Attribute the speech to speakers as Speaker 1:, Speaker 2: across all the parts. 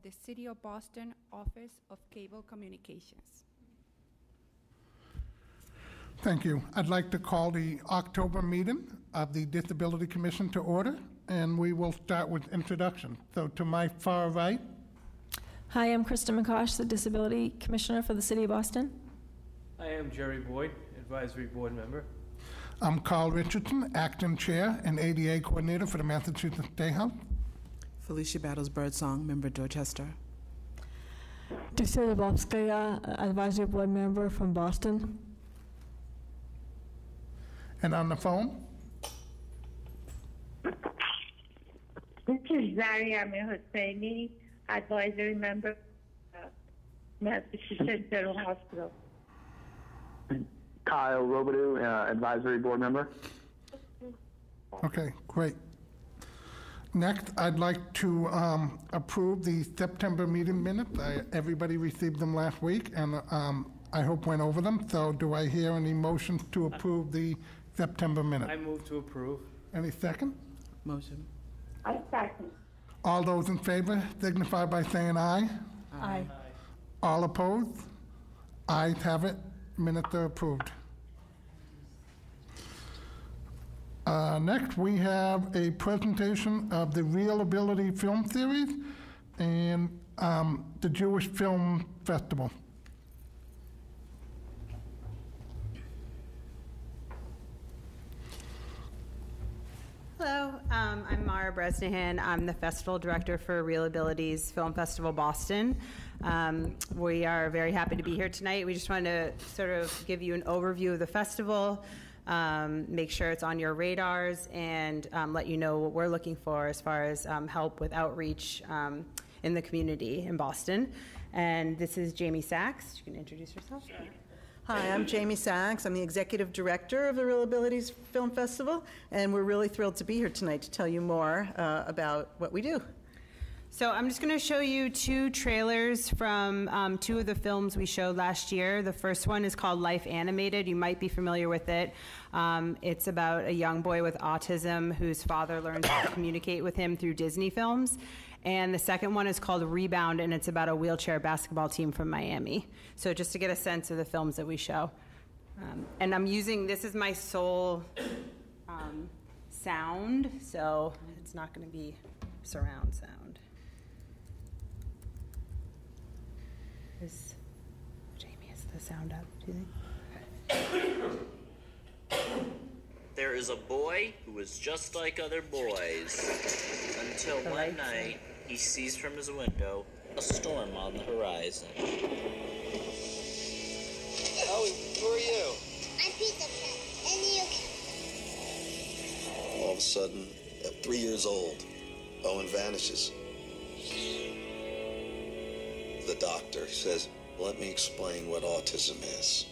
Speaker 1: the City of Boston Office of Cable Communications.
Speaker 2: Thank you. I'd like to call the October meeting of the Disability Commission to order, and we will start with introduction. So to my far right.
Speaker 3: Hi, I'm Krista McCosh, the Disability Commissioner for the City of Boston.
Speaker 4: I am Jerry Boyd, Advisory Board Member.
Speaker 2: I'm Carl Richardson, Acting Chair and ADA Coordinator for the Massachusetts State House.
Speaker 5: Felicia Battles Birdsong, Member Dorchester.
Speaker 3: Dixie Lebowskaya, Advisory Board Member from Boston.
Speaker 2: And on the phone.
Speaker 6: This is Zaria Hosseini, Advisory Member, Massachusetts General Hospital.
Speaker 7: Kyle Robidoux, Advisory Board Member.
Speaker 2: Okay, great. Next, I'd like to approve the September meeting minutes. Everybody received them last week, and I hope went over them. So do I hear any motions to approve the September minutes?
Speaker 4: I move to approve.
Speaker 2: Any second?
Speaker 5: Motion.
Speaker 6: I second.
Speaker 2: All those in favor signify by saying aye.
Speaker 3: Aye.
Speaker 2: All opposed? Ayes have it. Minutes are approved. Next, we have a presentation of the Real Ability Film Series and the Jewish Film Festival.
Speaker 8: Hello, I'm Mara Bresnahan. I'm the Festival Director for Real Abilities Film Festival Boston. We are very happy to be here tonight. We just wanted to sort of give you an overview of the festival, make sure it's on your radars, and let you know what we're looking for as far as help with outreach in the community in Boston. And this is Jamie Sachs. You can introduce yourself. Sure.
Speaker 9: Hi, I'm Jamie Sachs. I'm the Executive Director of the Real Abilities Film Festival, and we're really thrilled to be here tonight to tell you more about what we do.
Speaker 8: So I'm just going to show you two trailers from two of the films we showed last year. The first one is called Life Animated. You might be familiar with it. It's about a young boy with autism whose father learns to communicate with him through Disney films. And the second one is called Rebound, and it's about a wheelchair basketball team from Miami. So just to get a sense of the films that we show. And I'm using, this is my sole sound, so it's not going to be surround sound. Jamie, is the sound up, do you think?
Speaker 10: There is a boy who is just like other boys, until one night he sees from his window a storm on the horizon.
Speaker 11: Oh, who are you?
Speaker 12: I'm Peter Pan, and you can.
Speaker 11: All of a sudden, at 3 years old, Owen vanishes. The doctor says, "Let me explain what autism is."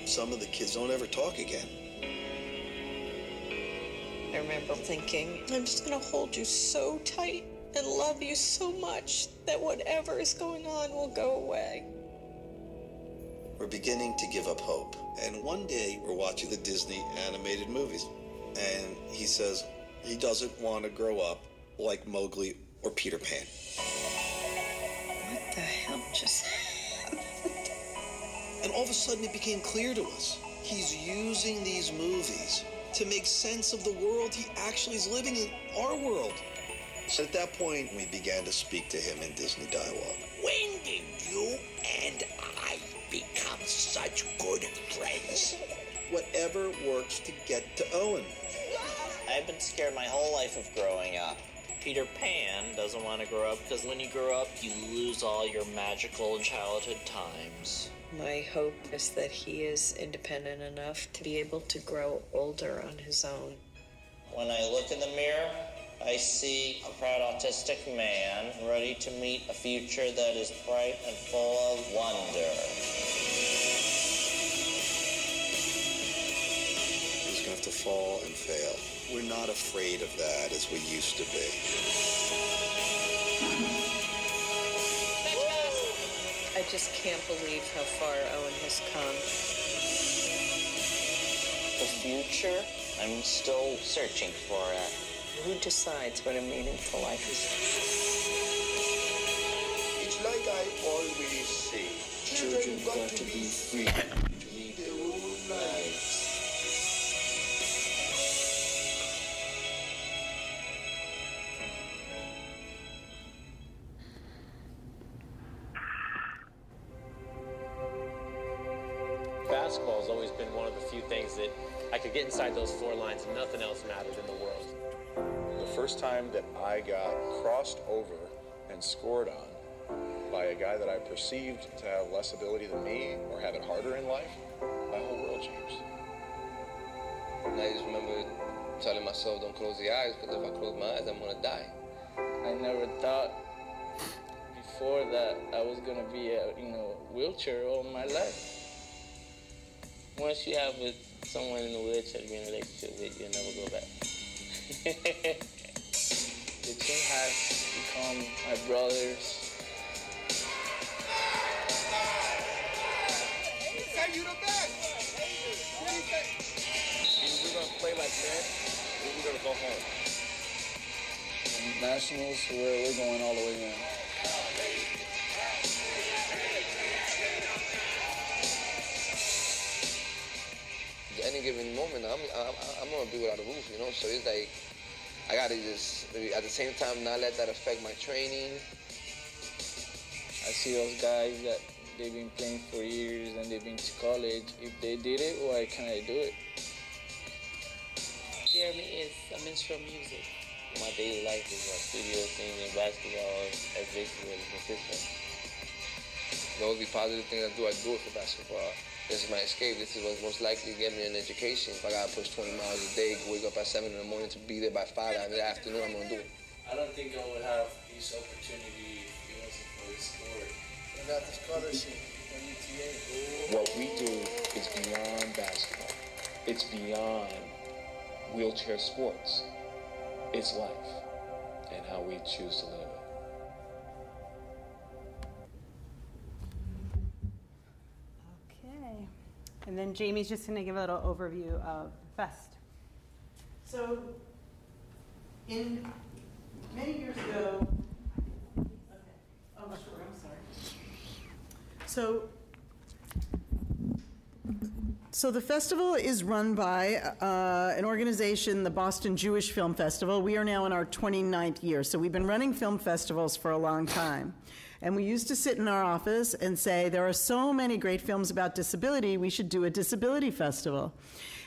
Speaker 11: Some of the kids don't ever talk again.
Speaker 13: I remember thinking, I'm just going to hold you so tight and love you so much that whatever is going on will go away.
Speaker 11: We're beginning to give up hope. And one day, we're watching the Disney animated movies. And he says he doesn't want to grow up like Mowgli or Peter Pan.
Speaker 13: What the hell just happened?
Speaker 11: And all of a sudden, it became clear to us. He's using these movies to make sense of the world he actually is living in, our world. So at that point, we began to speak to him in Disney dialogue.
Speaker 14: When did you and I become such good friends?
Speaker 11: Whatever works to get to Owen.
Speaker 10: I've been scared my whole life of growing up. Peter Pan doesn't want to grow up because when you grow up, you lose all your magical childhood times.
Speaker 13: My hope is that he is independent enough to be able to grow older on his own.
Speaker 10: When I look in the mirror, I see a proud autistic man ready to meet a future that is bright and full of wonder.
Speaker 11: He's going to have to fall and fail. We're not afraid of that as we used to be.
Speaker 13: I just can't believe how far Owen has come.
Speaker 10: The future, I'm still searching for it.
Speaker 13: Who decides what a meaningful life is?
Speaker 14: always say, children got to be free to lead their own lives.
Speaker 15: Basketball has always been one of the few things that I could get inside those four lines and nothing else mattered in the world.
Speaker 16: The first time that I got crossed over and scored on by a guy that I perceived to have less ability than me or have it harder in life, my whole world changed.
Speaker 17: And I just remember telling myself, don't close the eyes, because if I close my eyes, I'm gonna die.
Speaker 18: I never thought before that I was gonna be a wheelchair all my life. Once you have with someone in a wheelchair to be in a relationship with, you'll never go back. The team has become my brothers.
Speaker 14: Say you the best!
Speaker 15: If we're gonna play like that, we're gonna go home.
Speaker 18: From nationals to where we're going all the way now.
Speaker 17: Any given moment, I'm gonna be without a roof, So it's like I gotta just at the same time not let that affect my training.
Speaker 18: I see those guys that they've been playing for years and they've been to college. If they did it, why can't I do it?
Speaker 15: Jeremy is a minstrel music. My daily life is my studio, singing, basketball, as basically as consistent.
Speaker 17: The only positive thing I do it for basketball. This is my escape. This is what's most likely to get me an education. If I gotta push 20 miles a day, wake up at 7 in the morning to be there by 5 in the afternoon, I'm gonna do it.
Speaker 18: I don't think I would have this opportunity if it wasn't for this sport.
Speaker 14: I got the scholarship from UTA.
Speaker 16: What we do is beyond basketball. It's beyond wheelchair sports. It's life and how we choose to live it.
Speaker 8: Okay. And then Jamie's just going to give a little overview of Fest.
Speaker 9: So, many years ago, I'm sorry. So the festival is run by an organization, the Boston Jewish Film Festival. We are now in our 29th year, so we've been running film festivals for a long time. And we used to sit in our office and say, there are so many great films about disability, we should do a disability festival.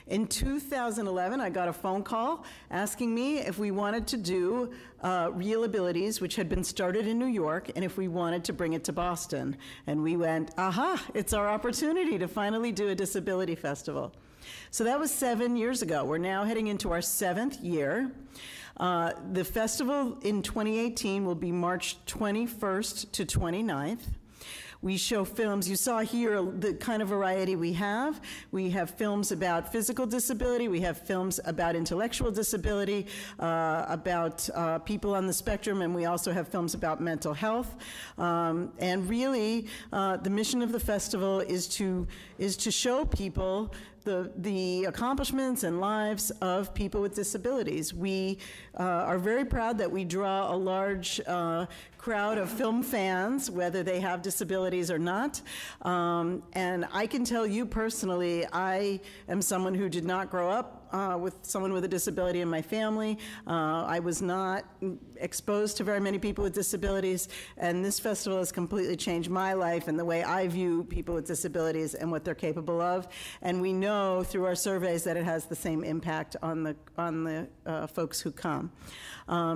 Speaker 9: In 2011, I got a phone call asking me if we wanted to do Real Abilities, which had been started in New York, and if we wanted to bring it to Boston. And we went, aha, it's our opportunity to finally do a disability festival. So that was 7 years ago. We're now heading into our 7th year. The festival in 2018 will be March 21st to 29th. We show films. You saw here the kind of variety we have. We have films about physical disability. We have films about intellectual disability, about people on the spectrum, and we also have films about mental health. And really, the mission of the festival is to show people the accomplishments and lives of people with disabilities. We are very proud that we draw a large crowd of film fans, whether they have disabilities or not. And I can tell you personally, I am someone who did not grow up with someone with a disability in my family. I was not exposed to very many people with disabilities, and this festival has completely changed my life and the way I view people with disabilities and what they're capable of. And we know through our surveys that it has the same impact on the folks who come.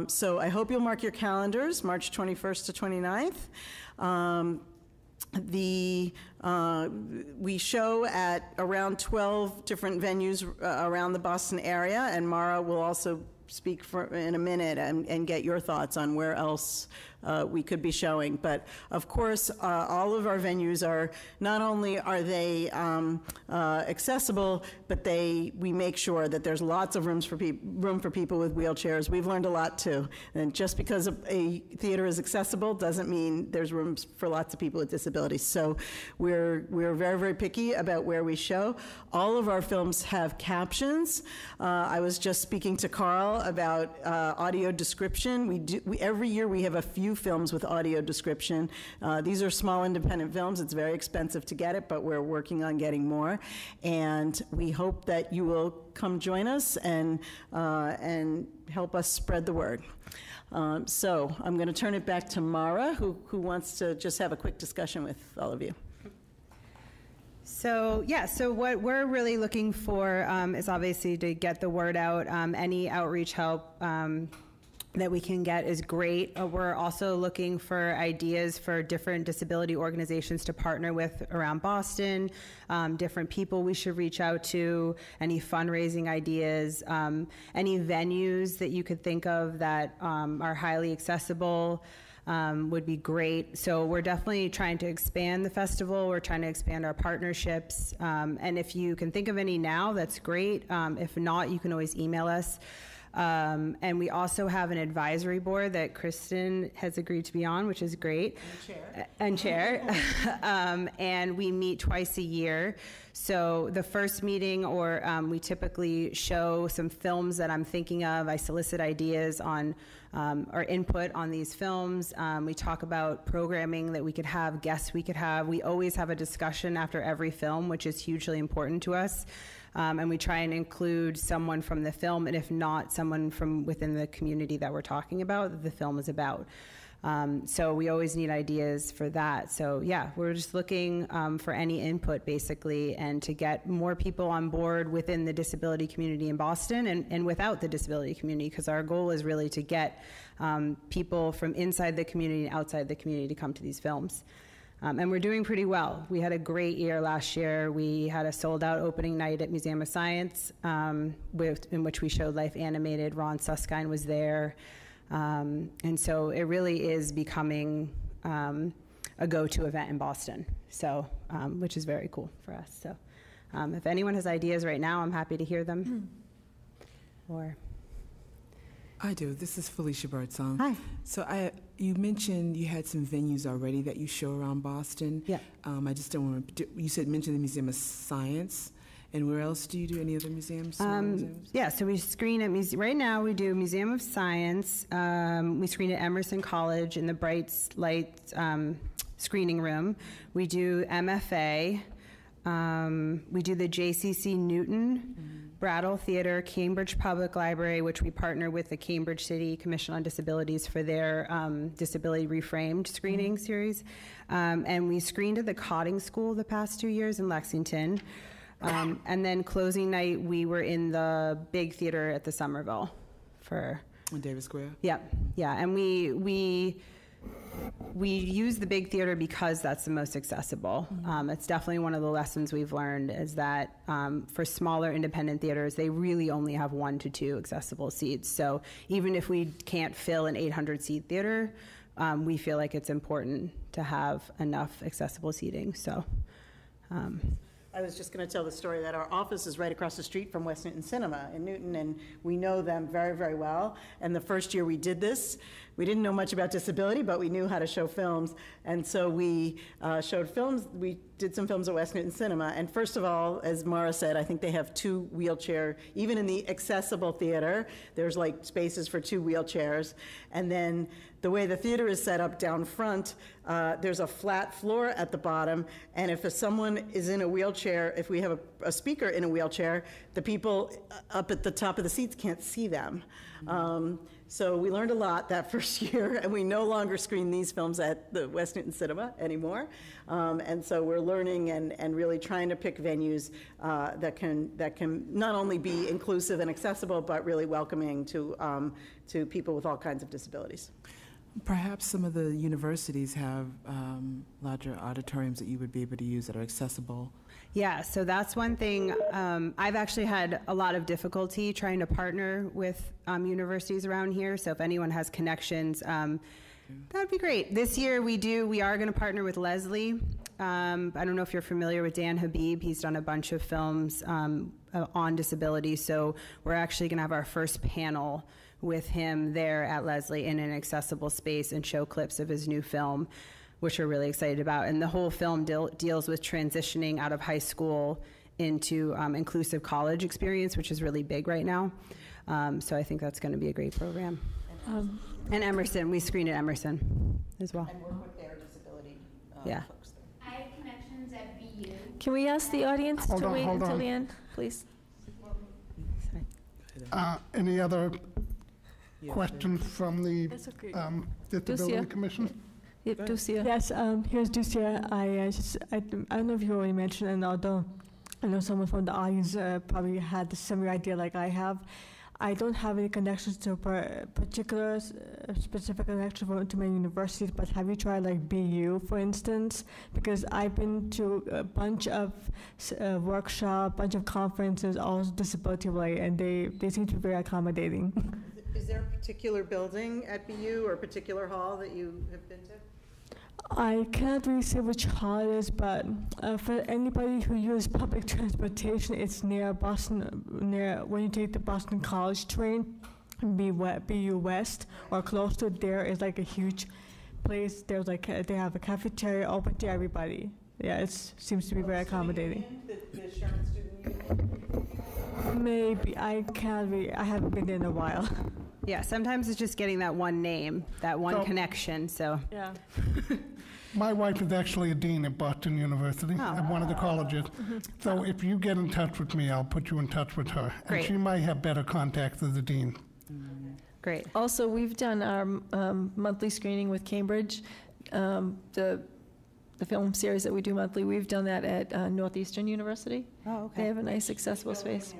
Speaker 9: So I hope you'll mark your calendars, March 21st to 29th. We show at around 12 different venues around the Boston area, and Mara will also speak in a minute and get your thoughts on where else we could be showing. But of course, all of our venues are, not only are they accessible, but we make sure that there's lots of room for people with wheelchairs. We've learned a lot too. And just because a theater is accessible doesn't mean there's room for lots of people with disabilities. So we're very, very picky about where we show. All of our films have captions. I was just speaking to Carl about audio description. Every year we have a few few films with audio description. These are small independent films. It's very expensive to get it, but we're working on getting more. And we hope that you will come join us and help us spread the word. So I'm going to turn it back to Mara, who wants to just have a quick discussion with all of you.
Speaker 8: So what we're really looking for is obviously to get the word out. Any outreach help that we can get is great. We're also looking for ideas for different disability organizations to partner with around Boston, different people we should reach out to, any fundraising ideas, any venues that you could think of that are highly accessible. Would be great. So we're definitely trying to expand the festival. We're trying to expand our partnerships. And if you can think of any now, that's great. If not, you can always email us. And we also have an advisory board that Kristen has agreed to be on, which is great. And chair. And we meet twice a year. So the first meeting, or we typically show some films that I'm thinking of. I solicit ideas on or input on these films. We talk about programming that we could have, guests we could have. We always have a discussion after every film, which is hugely important to us. And we try and include someone from the film, and if not, someone from within the community that we're talking about, that the film is about. So we always need ideas for that. So yeah, we're just looking for any input basically, and to get more people on board within the disability community in Boston and without the disability community, because our goal is really to get people from inside the community and outside the community to come to these films. And we're doing pretty well. We had a great year last year. We had a sold-out opening night at Museum of Science, in which we showed Life Animated. Ron Suskind was there. And so it really is becoming a go-to event in Boston, so which is very cool for us. So if anyone has ideas right now, I'm happy to hear them. Or
Speaker 5: I do. This is Felicia Birdsong.
Speaker 8: Hi.
Speaker 5: So you mentioned you had some venues already that you show around Boston.
Speaker 8: Yeah.
Speaker 5: I just don't want to. You said mention the Museum of Science. And where else do you do any other museums? Museums?
Speaker 8: Yeah, so we screen at right now we do Museum of Science. We screen at Emerson College in the Bright Lights screening room. We do MFA. We do the JCC Newton, Brattle Theater, Cambridge Public Library, which we partner with the Cambridge City Commission on Disabilities for their Disability Reframed screening series. And we screened at the Cotting School the past 2 years in Lexington. And then closing night, we were in the big theater at the Somerville for...
Speaker 5: In Davis Square?
Speaker 8: Yeah, and we use the big theater because that's the most accessible. It's definitely one of the lessons we've learned is that for smaller independent theaters, they really only have 1 to 2 accessible seats. So even if we can't fill an 800-seat theater, we feel like it's important to have enough accessible seating. So.
Speaker 9: I was just going to tell the story that our office is right across the street from West Newton Cinema in Newton, and we know them very, very well. And the first year we did this, we didn't know much about disability, but we knew how to show films. And so we showed films. We did some films at West Newton Cinema. And first of all, as Mara said, I think they have 2 wheelchair, even in the accessible theater, there's like spaces for 2 wheelchairs. And then the way the theater is set up down front, there's a flat floor at the bottom, and if someone is in a wheelchair, if we have a speaker in a wheelchair, the people up at the top of the seats can't see them. So we learned a lot that first year, and we no longer screen these films at the West Newton Cinema anymore. And so we're learning and really trying to pick venues that can not only be inclusive and accessible, but really welcoming to people with all kinds of disabilities.
Speaker 5: Perhaps some of the universities have larger auditoriums that you would be able to use that are accessible.
Speaker 8: Yeah, so that's one thing. I've actually had a lot of difficulty trying to partner with universities around here. So if anyone has connections, that would be great. This year we are going to partner with Leslie. I don't know if you're familiar with Dan Habib. He's done a bunch of films on disability. So we're actually going to have our first panel with him there at Leslie in an accessible space and show clips of his new film, which we're really excited about. And the whole film deals with transitioning out of high school into inclusive college experience, which is really big right now. So I think that's going to be a great program. And Emerson, we screen at Emerson as well.
Speaker 9: And work with their disability
Speaker 8: Yeah.
Speaker 9: folks there.
Speaker 12: I have connections at BU.
Speaker 3: Can we ask the audience
Speaker 2: Hold
Speaker 3: to
Speaker 2: on,
Speaker 3: wait
Speaker 2: hold
Speaker 3: until
Speaker 2: on.
Speaker 3: the end, please?
Speaker 2: Any other questions from the
Speaker 3: That's okay.
Speaker 2: Disability
Speaker 3: Ducia.
Speaker 2: Commission?
Speaker 3: Yep, Ducia.
Speaker 19: Yes, here's Ducia. I don't know if you already mentioned, and although I know someone from the audience probably had the similar idea like I have, I don't have any connections to particular specific connections to many universities, but have you tried like BU, for instance? Because I've been to a bunch of workshops, bunch of conferences, all disability related, and they seem to be very accommodating.
Speaker 9: Is there a particular building at BU or a particular hall that you have been to?
Speaker 19: I can't really say which hall it is, but for anybody who uses public transportation, it's near Boston, near when you take the Boston College train, BU West, or close to it, there is like a huge place. There's like, they have a cafeteria open to everybody. Yeah, it seems to be very accommodating.
Speaker 9: The Sherman Student Union?
Speaker 19: Maybe, I haven't been there in a while.
Speaker 8: Yeah, sometimes it's just getting that one name, that one
Speaker 2: So-
Speaker 8: connection, so.
Speaker 19: Yeah.
Speaker 2: My wife is actually a dean at Boston University, at one of the colleges. So if you get in touch with me, I'll put you in touch with her.
Speaker 8: Great.
Speaker 2: And she might have better contacts as a dean.
Speaker 8: Great.
Speaker 3: Also, we've done our monthly screening with Cambridge, the film series that we do monthly. We've done that at Northeastern University.
Speaker 8: Oh, okay.
Speaker 3: They have a nice, accessible space.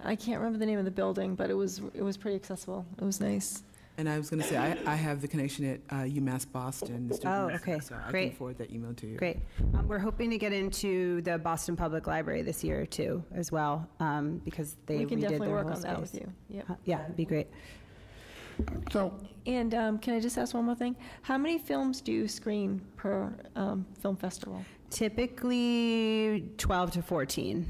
Speaker 3: I can't remember the name of the building, but it was pretty accessible. It was nice.
Speaker 5: And I was going to say, I have the connection at UMass Boston. the student
Speaker 8: okay.
Speaker 5: So I
Speaker 8: Great.
Speaker 5: can forward that email to you.
Speaker 8: Great. We're hoping to get into the Boston Public Library this year too, as well, because they
Speaker 3: We can
Speaker 8: redid
Speaker 3: definitely
Speaker 8: their
Speaker 3: work
Speaker 8: whole
Speaker 3: on that with
Speaker 8: space.
Speaker 3: you. Yep.
Speaker 8: Yeah, it'd be great.
Speaker 2: So,
Speaker 3: And can I just ask one more thing? How many films do you screen per film festival?
Speaker 8: Typically 12 to 14.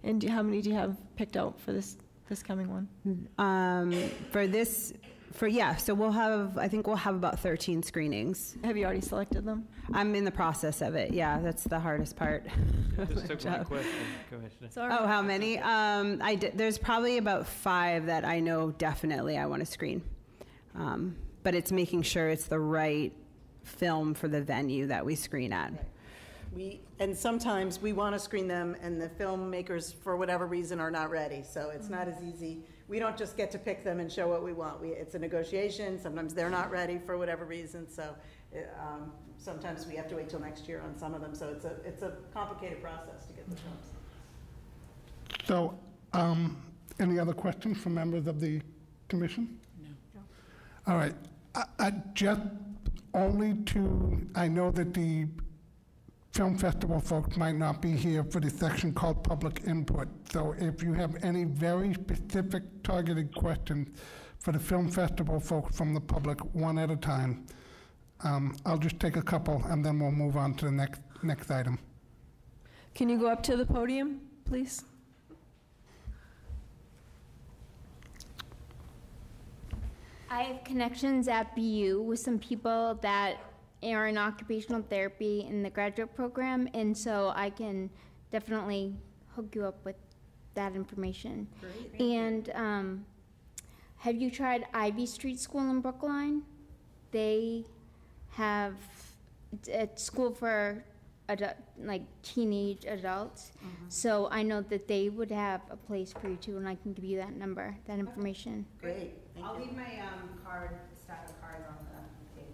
Speaker 3: And how many do you have picked out for this coming one?
Speaker 8: So I think we'll have about 13 screenings.
Speaker 3: Have you already selected them?
Speaker 8: I'm in the process of it. Yeah, that's the hardest part.
Speaker 4: Just took one question, Commissioner.
Speaker 8: Oh, how many? There's probably about 5 that I know definitely I want to screen. But it's making sure it's the right film for the venue that we screen at.
Speaker 9: And sometimes we want to screen them, and the filmmakers, for whatever reason, are not ready. So it's not as easy. We don't just get to pick them and show what we want. It's a negotiation. Sometimes they're not ready for whatever reason. So sometimes we have to wait till next year on some of them. So it's a complicated process to get the films.
Speaker 2: So, any other questions from members of the commission?
Speaker 5: No.
Speaker 2: All right. I know that the film festival folks might not be here for the section called public input. So if you have any very specific targeted questions for the film festival folks from the public, one at a time, I'll just take a couple and then we'll move on to the next item.
Speaker 3: Can you go up to the podium, please?
Speaker 12: I have connections at BU with some people that are in occupational therapy in the graduate program, and so I can definitely hook you up with that information.
Speaker 9: Great.
Speaker 12: And have you tried Ivy Street School in Brookline? They have a school for teenage adults. So I know that they would have a place for you too, and I can give you that information.
Speaker 9: Great.
Speaker 8: I'll leave my stack of cards on the table.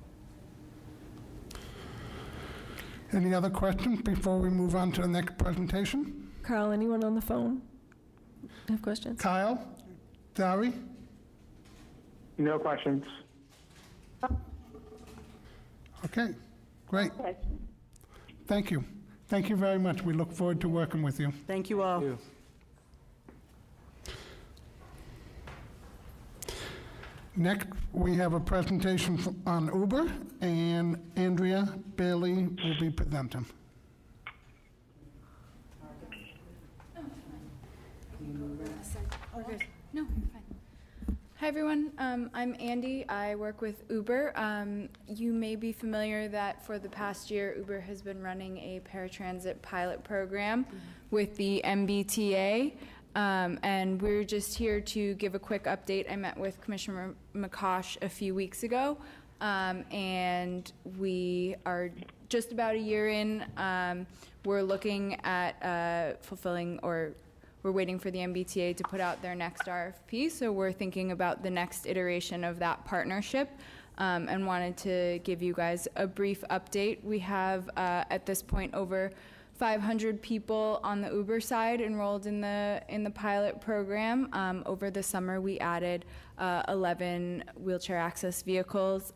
Speaker 2: Any other questions before we move on to the next presentation?
Speaker 3: Carl, anyone on the phone have questions?
Speaker 2: Kyle? Dari?
Speaker 7: No questions.
Speaker 2: Okay, great. Thank you. Thank you very much. We look forward to working with you.
Speaker 9: Thank you all.
Speaker 4: Thank you.
Speaker 2: Next, we have a presentation on Uber, and Andrea Bailey will be presenting.
Speaker 20: No, I'm fine. Hi everyone, I'm Andy. I work with Uber. You may be familiar that for the past year, Uber has been running a paratransit pilot program with the MBTA. And we're just here to give a quick update. I met with Commissioner McCosh a few weeks ago, and we are just about a year in. We're looking at fulfilling, or we're waiting for the MBTA to put out their next RFP, so we're thinking about the next iteration of that partnership, and wanted to give you guys a brief update. We have, at this point, over 500 people on the Uber side enrolled in the pilot program. Over the summer, we added 11 wheelchair access vehicles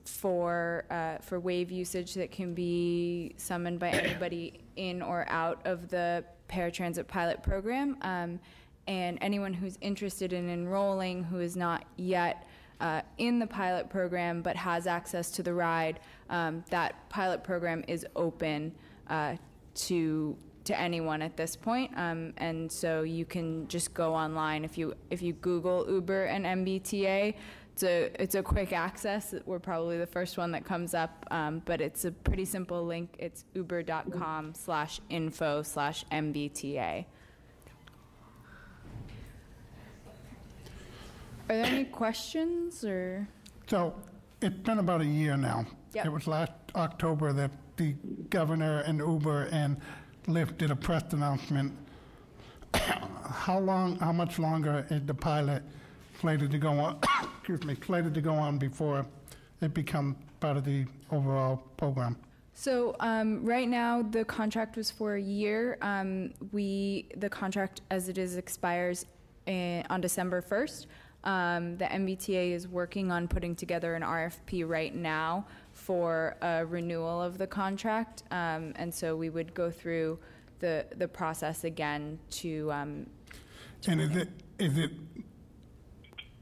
Speaker 20: for wave usage that can be summoned by anybody in or out of the paratransit pilot program. And anyone who's interested in enrolling who is not yet in the pilot program but has access to the ride, that pilot program is open to anyone at this point, and so you can just go online. If you Google Uber and MBTA, it's a quick access. We're probably the first one that comes up, but it's a pretty simple link. It's uber.com/info/MBTA. Are there any questions or?
Speaker 2: So it's been about a year now.
Speaker 20: Yep.
Speaker 2: It was last October that the governor and Uber and Lyft did a press announcement. How much longer is the pilot slated to go on? Slated to go on before it becomes part of the overall program?
Speaker 20: So right now the contract was for a year. The contract as it is expires on December 1st. The MBTA is working on putting together an RFP right now for a renewal of the contract, and so we would go through the process again to. And
Speaker 2: is it?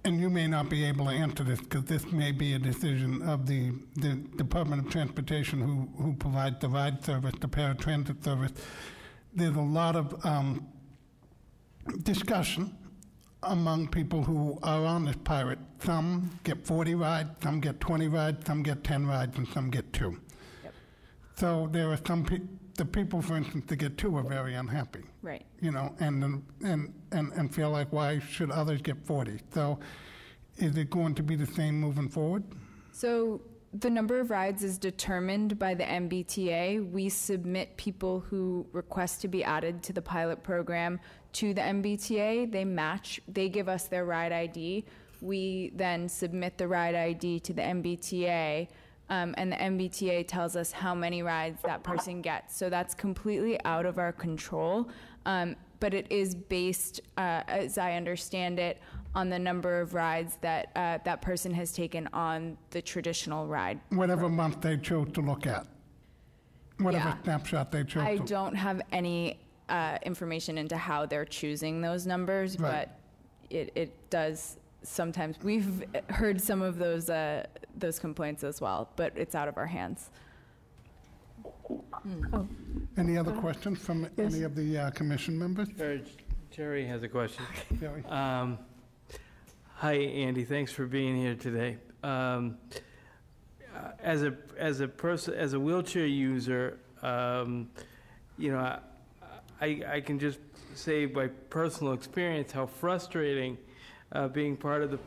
Speaker 2: And you may not be able to answer this because this may be a decision of the Department of Transportation who provides the ride service, the paratransit service. There's a lot of discussion among people who are on this pilot. Some get 40 rides, some get 20 rides, some get 10 rides, and some get 2.
Speaker 20: Yep.
Speaker 2: So there are some the people, for instance, that get 2 are very unhappy.
Speaker 20: Right.
Speaker 2: You know, and feel like, why should others get 40? So is it going to be the same moving forward?
Speaker 20: So the number of rides is determined by the MBTA. We submit people who request to be added to the pilot program to the MBTA. They give us their ride ID. We then submit the ride ID to the MBTA, and the MBTA tells us how many rides that person gets. So that's completely out of our control, but it is based, as I understand it, on the number of rides that that person has taken on the traditional ride.
Speaker 2: Whatever month they chose to look at. Whatever snapshot they chose
Speaker 20: I
Speaker 2: to.
Speaker 20: don't have any information into how they're choosing those numbers,
Speaker 2: Right.
Speaker 20: but it does sometimes. We've heard some of those complaints as well, but it's out of our hands.
Speaker 19: Oh.
Speaker 2: Any other questions from any of the commission members?
Speaker 4: Jerry has a question.
Speaker 2: Jerry.
Speaker 4: Hi, Andy. Thanks for being here today. As a wheelchair user, you know, I can just say by personal experience how frustrating being part of the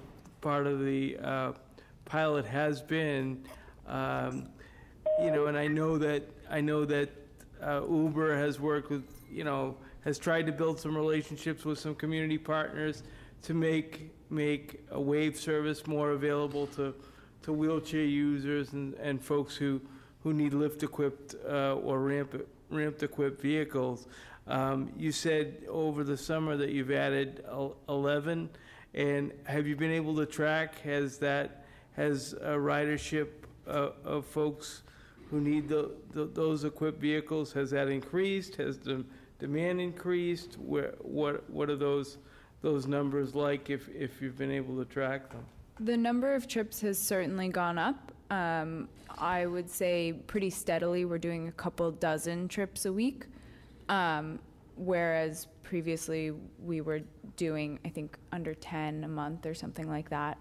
Speaker 4: pilot has been. You know, and I know that Uber has worked with, you know, has tried to build some relationships with some community partners to make a wave service more available to wheelchair users and folks who need lift-equipped or ramp-equipped vehicles. You said over the summer that you've added 11, and have you been able to track, has a ridership of folks who need those equipped vehicles, has that increased? Has the demand increased? What are those numbers like if you've been able to track them?
Speaker 20: The number of trips has certainly gone up. I would say pretty steadily we're doing a couple dozen trips a week, whereas previously we were doing, I think, under 10 a month or something like that.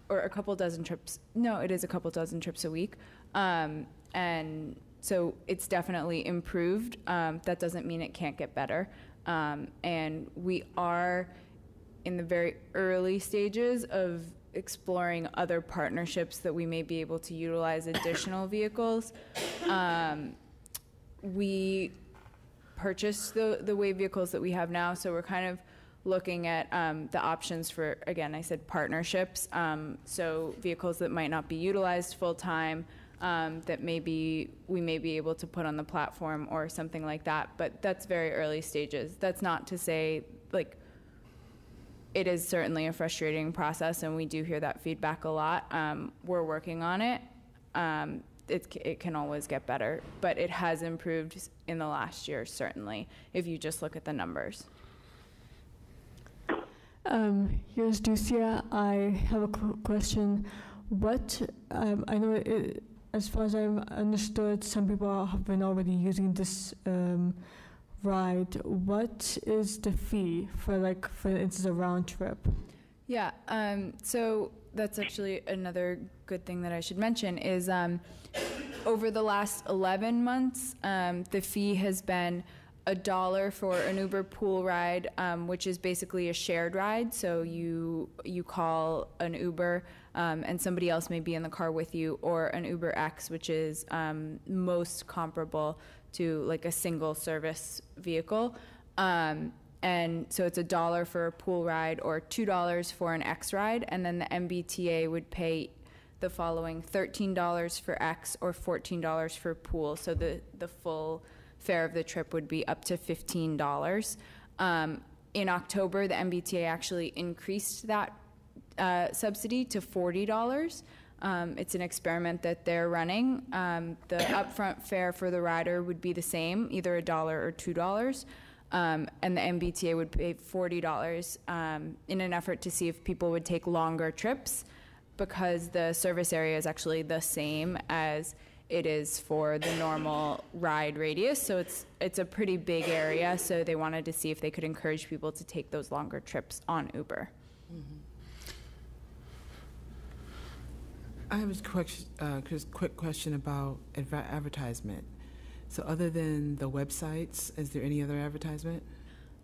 Speaker 20: Or a couple dozen trips. No, it is a couple dozen trips a week. And So it's definitely improved. That doesn't mean it can't get better. And we are in the very early stages of exploring other partnerships that we may be able to utilize additional vehicles. We purchased the wave vehicles that we have now, so we're kind of looking at the options for, again, I said partnerships, so vehicles that might not be utilized full-time, that maybe we may be able to put on the platform or something like that, but that's very early stages. That's not to say, like, it is certainly a frustrating process, and we do hear that feedback a lot. We're working on it. It can always get better, but it has improved in the last year, certainly, if you just look at the numbers.
Speaker 19: Here's Ducia. I have a question. What, I know as far as I've understood, some people have been already using this ride. What is the fee for, like, for instance, a round trip?
Speaker 20: Yeah, so that's actually another good thing that I should mention is over the last 11 months, the fee has been $1 for an Uber pool ride, which is basically a shared ride. So you call an Uber and somebody else may be in the car with you, or an Uber X, which is most comparable to like a single service vehicle. And so it's $1 for a pool ride or $2 for an X ride, and then the MBTA would pay the following: $13 for X or $14 for pool. So the full fare of the trip would be up to $15. In October, the MBTA actually increased that subsidy to $40. It's an experiment that they're running. The upfront fare for the rider would be the same, either $1 or $2. And the MBTA would pay $40 in an effort to see if people would take longer trips, because the service area is actually the same as it is for the normal ride radius. So it's a pretty big area, so they wanted to see if they could encourage people to take those longer trips on Uber.
Speaker 5: Mm-hmm. I have a quick question about advertisement. So other than the websites, is there any other advertisement?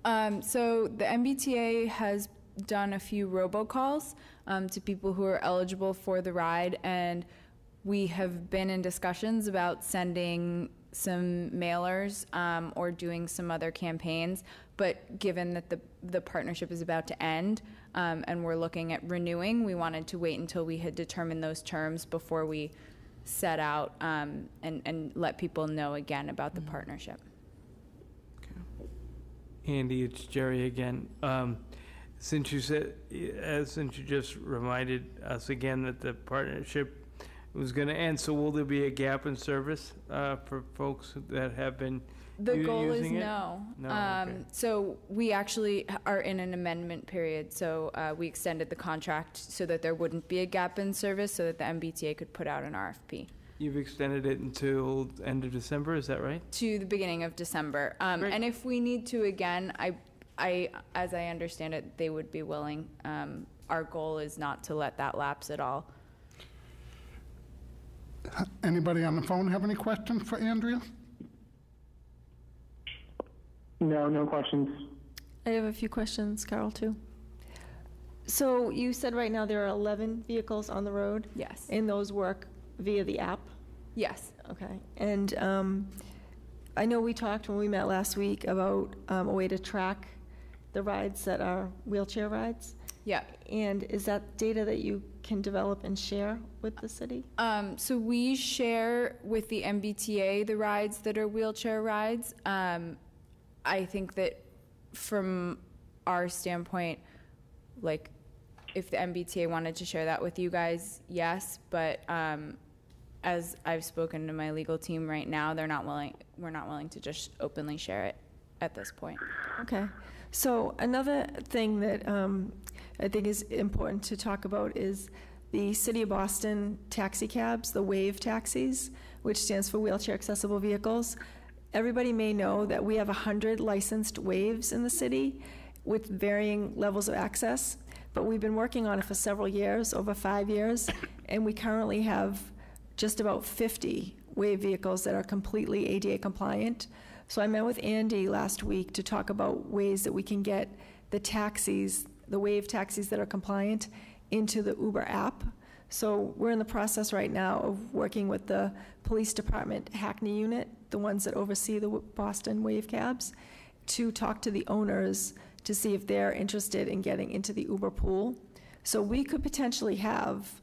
Speaker 20: So the MBTA has done a few robocalls to people who are eligible for the ride, and we have been in discussions about sending some mailers or doing some other campaigns. But given that the partnership is about to end and we're looking at renewing, we wanted to wait until we had determined those terms before we set out and let people know again about the partnership.
Speaker 4: Andy, it's Jerry again. Since you just reminded us again that the partnership was going to end, so will there be a gap in service for folks that have been
Speaker 20: The goal is
Speaker 4: using it?
Speaker 20: no.
Speaker 4: Okay.
Speaker 20: So we actually are in an amendment period. So we extended the contract so that there wouldn't be a gap in service, so that the MBTA could put out an RFP.
Speaker 4: You've extended it until end of December, is that right?
Speaker 20: To the beginning of December. And if we need to again, I, as I understand it, they would be willing. Our goal is not to let that lapse at all.
Speaker 2: Anybody on the phone have any questions for Andrea?
Speaker 7: No questions.
Speaker 3: I have a few questions, Carol, too. So you said right now there are 11 vehicles on the road?
Speaker 20: Yes.
Speaker 3: And those work via the app?
Speaker 20: Yes.
Speaker 3: Okay. And I know we talked when we met last week about a way to track the rides that are wheelchair rides.
Speaker 20: Yeah.
Speaker 3: And is that data that you can develop and share with the city?
Speaker 20: So we share with the MBTA the rides that are wheelchair rides. I think that from our standpoint, like, if the MBTA wanted to share that with you guys, yes, but as I've spoken to my legal team right now, we're not willing to just openly share it at this point.
Speaker 3: Okay. So another thing that I think is important to talk about is the City of Boston taxi cabs, the WAVE taxis, which stands for Wheelchair Accessible Vehicles. Everybody may know that we have 100 licensed WAVEs in the city with varying levels of access, but we've been working on it for several years, over 5 years, and we currently have just about 50 wave vehicles that are completely ADA compliant. So I met with Andy last week to talk about ways that we can get the taxis, the wave taxis that are compliant, into the Uber app. So we're in the process right now of working with the police department Hackney unit, the ones that oversee the Boston wave cabs, to talk to the owners to see if they're interested in getting into the Uber pool. So we could potentially have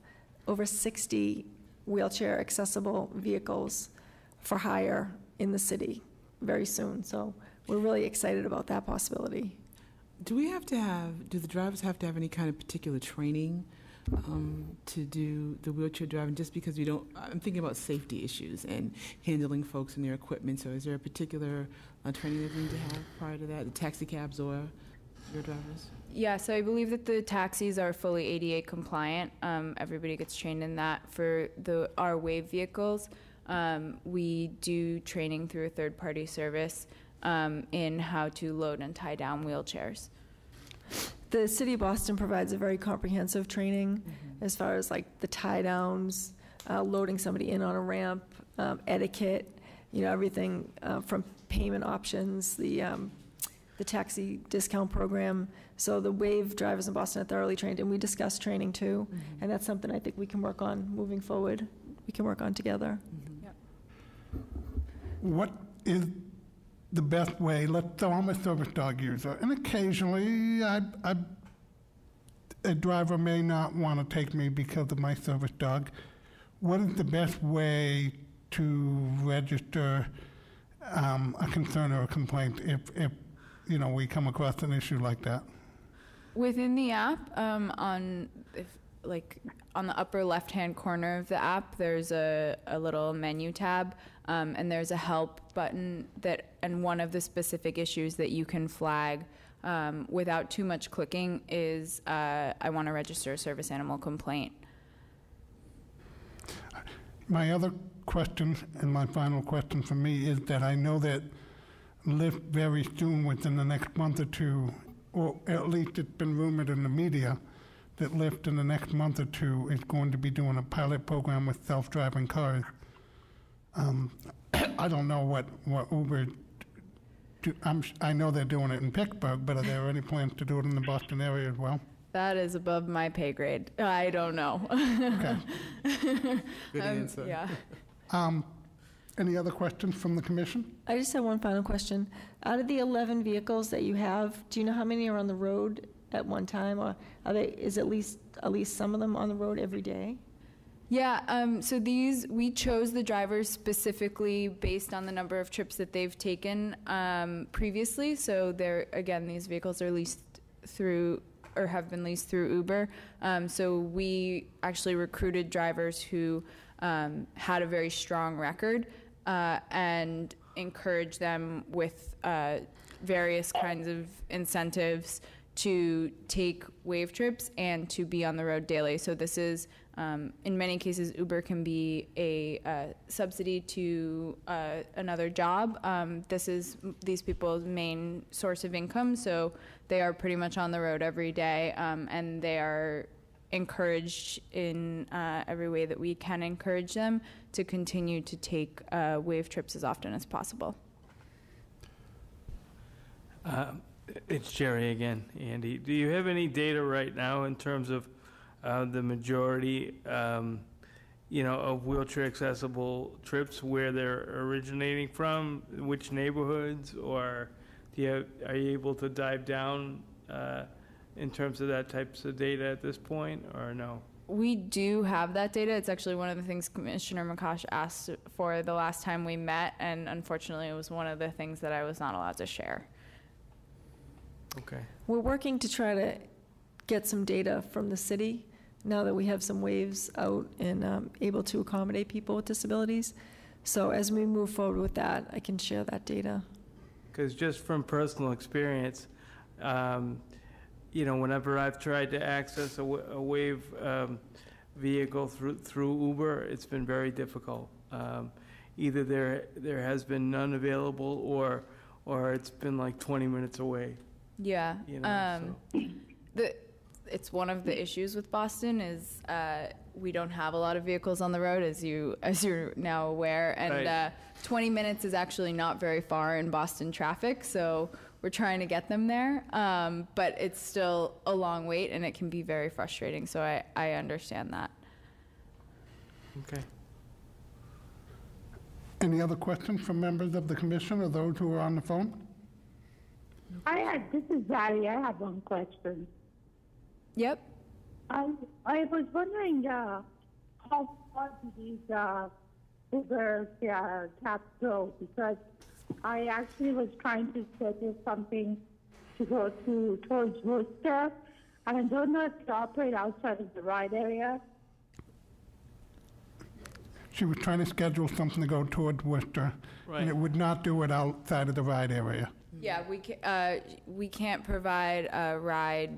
Speaker 3: over 60 wheelchair accessible vehicles for hire in the city very soon. So we're really excited about that possibility.
Speaker 5: Do the drivers have to have any kind of particular training to do the wheelchair driving? Just because I'm thinking about safety issues and handling folks and their equipment. So is there a particular training that they need to have prior to that, the taxi cabs or your drivers?
Speaker 20: Yeah, so I believe that the taxis are fully ADA compliant. Everybody gets trained in that. For our wave vehicles, we do training through a third-party service in how to load and tie down wheelchairs.
Speaker 3: The City of Boston provides a very comprehensive training as far as like the tie downs, loading somebody in on a ramp, etiquette, everything from payment options, the taxi discount program. So the wave drivers in Boston are thoroughly trained, and we discuss training too, and that's something I think we can work on moving forward. We can work on together.
Speaker 20: Yep.
Speaker 2: What is the best way? So I'm a service dog user, and occasionally a driver may not want to take me because of my service dog. What is the best way to register a concern or a complaint if we come across an issue like that?
Speaker 20: Within the app, on the upper left-hand corner of the app, there's a little menu tab, and there's a help button and one of the specific issues that you can flag without too much clicking is I want to register a service animal complaint.
Speaker 2: My other question, and my final question for me, is that I know that Lyft very soon, within the next month or two, or at least it's been rumored in the media, that Lyft in the next month or two is going to be doing a pilot program with self-driving cars. I don't know what Uber do. I know they're doing it in Pittsburgh, but are there any plans to do it in the Boston area as well?
Speaker 20: That is above my pay grade. I don't know.
Speaker 2: Okay.
Speaker 5: Good answer.
Speaker 20: Yeah.
Speaker 2: Any other questions from the commission?
Speaker 3: I just have one final question. Out of the 11 vehicles that you have, do you know how many are on the road at one time, or is at least some of them on the road every day?
Speaker 20: Yeah, so we chose the drivers specifically based on the number of trips that they've taken previously. So these vehicles are leased through or have been leased through Uber. So we actually recruited drivers who had a very strong record and encouraged them with various kinds of incentives to take wave trips and to be on the road daily. So this is, in many cases, Uber can be a subsidy to another job. This is these people's main source of income, so they are pretty much on the road every day, and they are encouraged in every way that we can encourage them to continue to take wave trips as often as possible.
Speaker 4: It's Jerry again, Andy. Do you have any data right now in terms of the majority, of wheelchair accessible trips, where they're originating from, which neighborhoods, or are you able to dive down in terms of that types of data at this point, or no?
Speaker 20: We do have that data. It's actually one of the things Commissioner McCosh asked for the last time we met, and unfortunately it was one of the things that I was not allowed to share.
Speaker 4: Okay.
Speaker 3: We're working to try to get some data from the city now that we have some waves out and able to accommodate people with disabilities. So as we move forward with that, I can share that data.
Speaker 4: Because just from personal experience, whenever I've tried to access a wave vehicle through Uber, it's been very difficult. Either there has been none available, or it's been like 20 minutes away.
Speaker 20: Yeah. it's one of the issues with Boston is we don't have a lot of vehicles on the road, as you're now aware, and
Speaker 4: Right.
Speaker 20: 20 minutes is actually not very far in Boston traffic, so we're trying to get them there, but it's still a long wait, and it can be very frustrating, so I understand that.
Speaker 4: Okay.
Speaker 2: Any other questions from members of the commission or those who are on the phone?
Speaker 6: This is Zari. I have one question.
Speaker 20: Yep.
Speaker 6: I was wondering how far do these Uber cabs go? Because I actually was trying to schedule something to go towards Worcester, and I don't know if they operate outside of the ride area.
Speaker 2: She was trying to schedule something to go towards Worcester, and it would not do it outside of the ride area.
Speaker 20: Yeah, we can't provide ride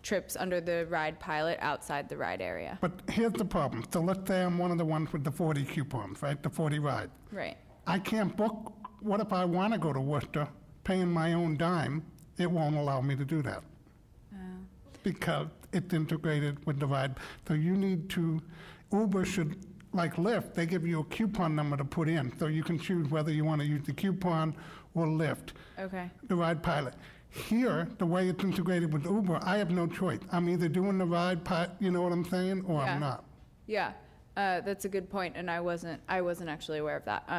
Speaker 20: trips under the ride pilot outside the ride area.
Speaker 2: But here's the problem. So let's say I'm one of the ones with the 40 coupons, right? The 40 ride.
Speaker 20: Right.
Speaker 2: I can't book. What if I want to go to Worcester, paying my own dime? It won't allow me to do that. Because it's integrated with the ride. So you need to, Uber should, like Lyft, they give you a coupon number to put in. So you can choose whether you want to use the coupon or Lyft.
Speaker 20: Okay.
Speaker 2: The ride pilot. Here, the way it's integrated with Uber, I have no choice. I'm either doing the ride pilot, you know what I'm saying, or I'm not.
Speaker 20: Yeah, that's a good point, and I wasn't actually aware of that.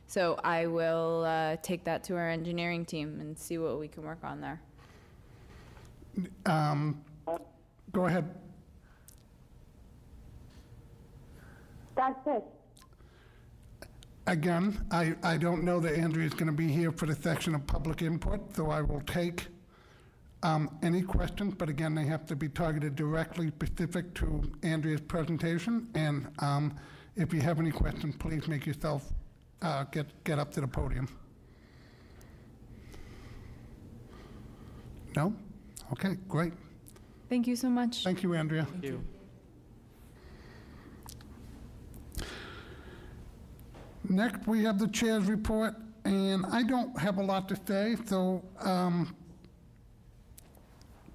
Speaker 20: So I will take that to our engineering team and see what we can work on there.
Speaker 2: Go ahead.
Speaker 6: That's it.
Speaker 2: Again, I don't know that Andrea's going to be here for the section of public input, so I will take any questions, but again, they have to be targeted directly specific to Andrea's presentation, and if you have any questions, please make yourself get up to the podium. No? Okay, great.
Speaker 20: Thank you so much.
Speaker 2: Thank you, Andrea.
Speaker 4: Thank you.
Speaker 2: Next, we have the chair's report, and I don't have a lot to say, so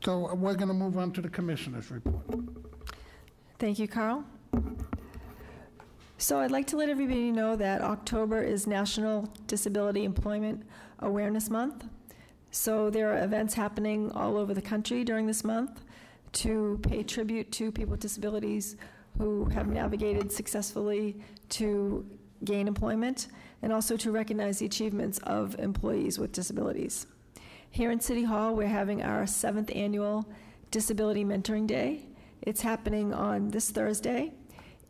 Speaker 2: we're going to move on to the commissioner's report.
Speaker 3: Thank you, Carl. So I'd like to let everybody know that October is National Disability Employment Awareness Month. So there are events happening all over the country during this month to pay tribute to people with disabilities who have navigated successfully to gain employment, and also to recognize the achievements of employees with disabilities. Here in City Hall, we're having our 7th annual Disability Mentoring Day. It's happening on this Thursday,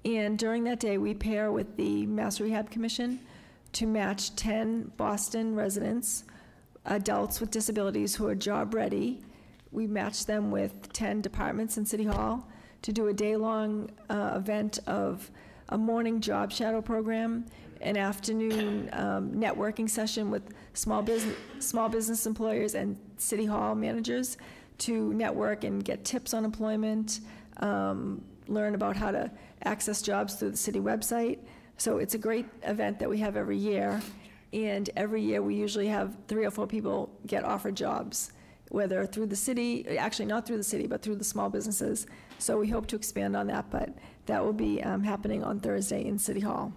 Speaker 3: and during that day, we pair with the Mass Rehab Commission to match 10 Boston residents, adults with disabilities who are job ready. We match them with 10 departments in City Hall to do a day-long event of a morning job shadow program, an afternoon networking session with small business employers and City Hall managers to network and get tips on employment, learn about how to access jobs through the city website. So it's a great event that we have every year, and every year we usually have 3 or 4 people get offered jobs, whether through the city, actually not through the city, but through the small businesses. So we hope to expand on that, but that will be happening on Thursday in City Hall.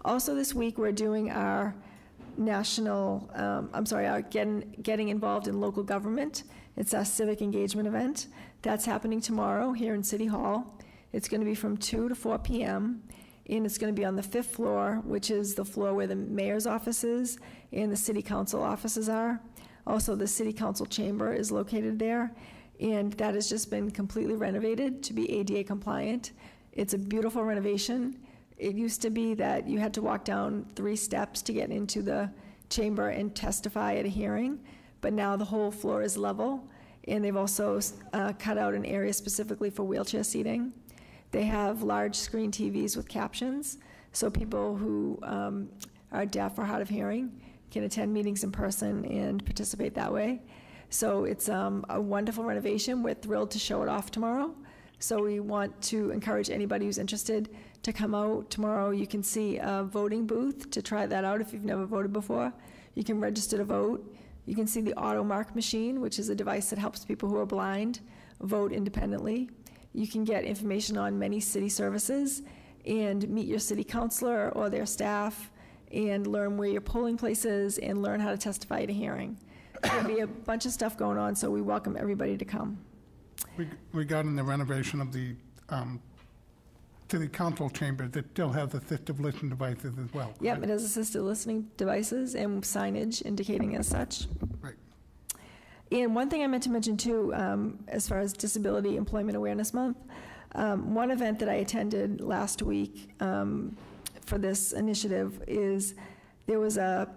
Speaker 3: Also this week, we're doing our national, our getting involved in local government. It's our civic engagement event. That's happening tomorrow here in City Hall. It's going to be from 2 to 4 p.m., and it's going to be on the 5th floor, which is the floor where the mayor's office is and the city council offices are. Also, the city council chamber is located there, and that has just been completely renovated to be ADA compliant. It's a beautiful renovation. It used to be that you had to walk down 3 steps to get into the chamber and testify at a hearing, but now the whole floor is level, and they've also cut out an area specifically for wheelchair seating. They have large screen TVs with captions, so people who are deaf or hard of hearing can attend meetings in person and participate that way. So it's a wonderful renovation. We're thrilled to show it off tomorrow. So we want to encourage anybody who's interested to come out tomorrow. You can see a voting booth to try that out if you've never voted before. You can register to vote. You can see the auto mark machine, which is a device that helps people who are blind vote independently. You can get information on many city services and meet your city councilor or their staff and learn where your polling place is and learn how to testify at a hearing. There'll be a bunch of stuff going on, so we welcome everybody to come.
Speaker 2: Regarding the renovation of the city council chambers, it still has assistive listening devices as well.
Speaker 3: Yep, it has assistive listening devices and signage indicating as such.
Speaker 2: Right.
Speaker 3: And one thing I meant to mention too, as far as Disability Employment Awareness Month, one event that I attended last week for this initiative is there was a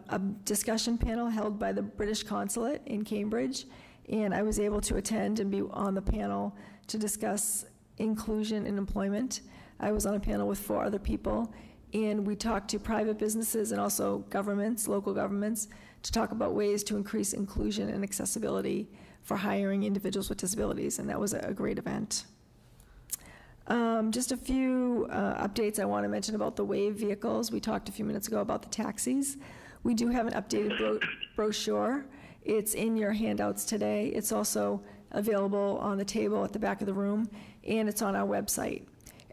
Speaker 3: discussion panel held by the British Consulate in Cambridge, and I was able to attend and be on the panel to discuss inclusion in employment. I was on a panel with 4 other people, and we talked to private businesses and also governments, local governments, to talk about ways to increase inclusion and accessibility for hiring individuals with disabilities, and that was a great event. Just a few updates I want to mention about the WAVE vehicles. We talked a few minutes ago about the taxis. We do have an updated brochure. It's in your handouts today. It's also available on the table at the back of the room, and it's on our website.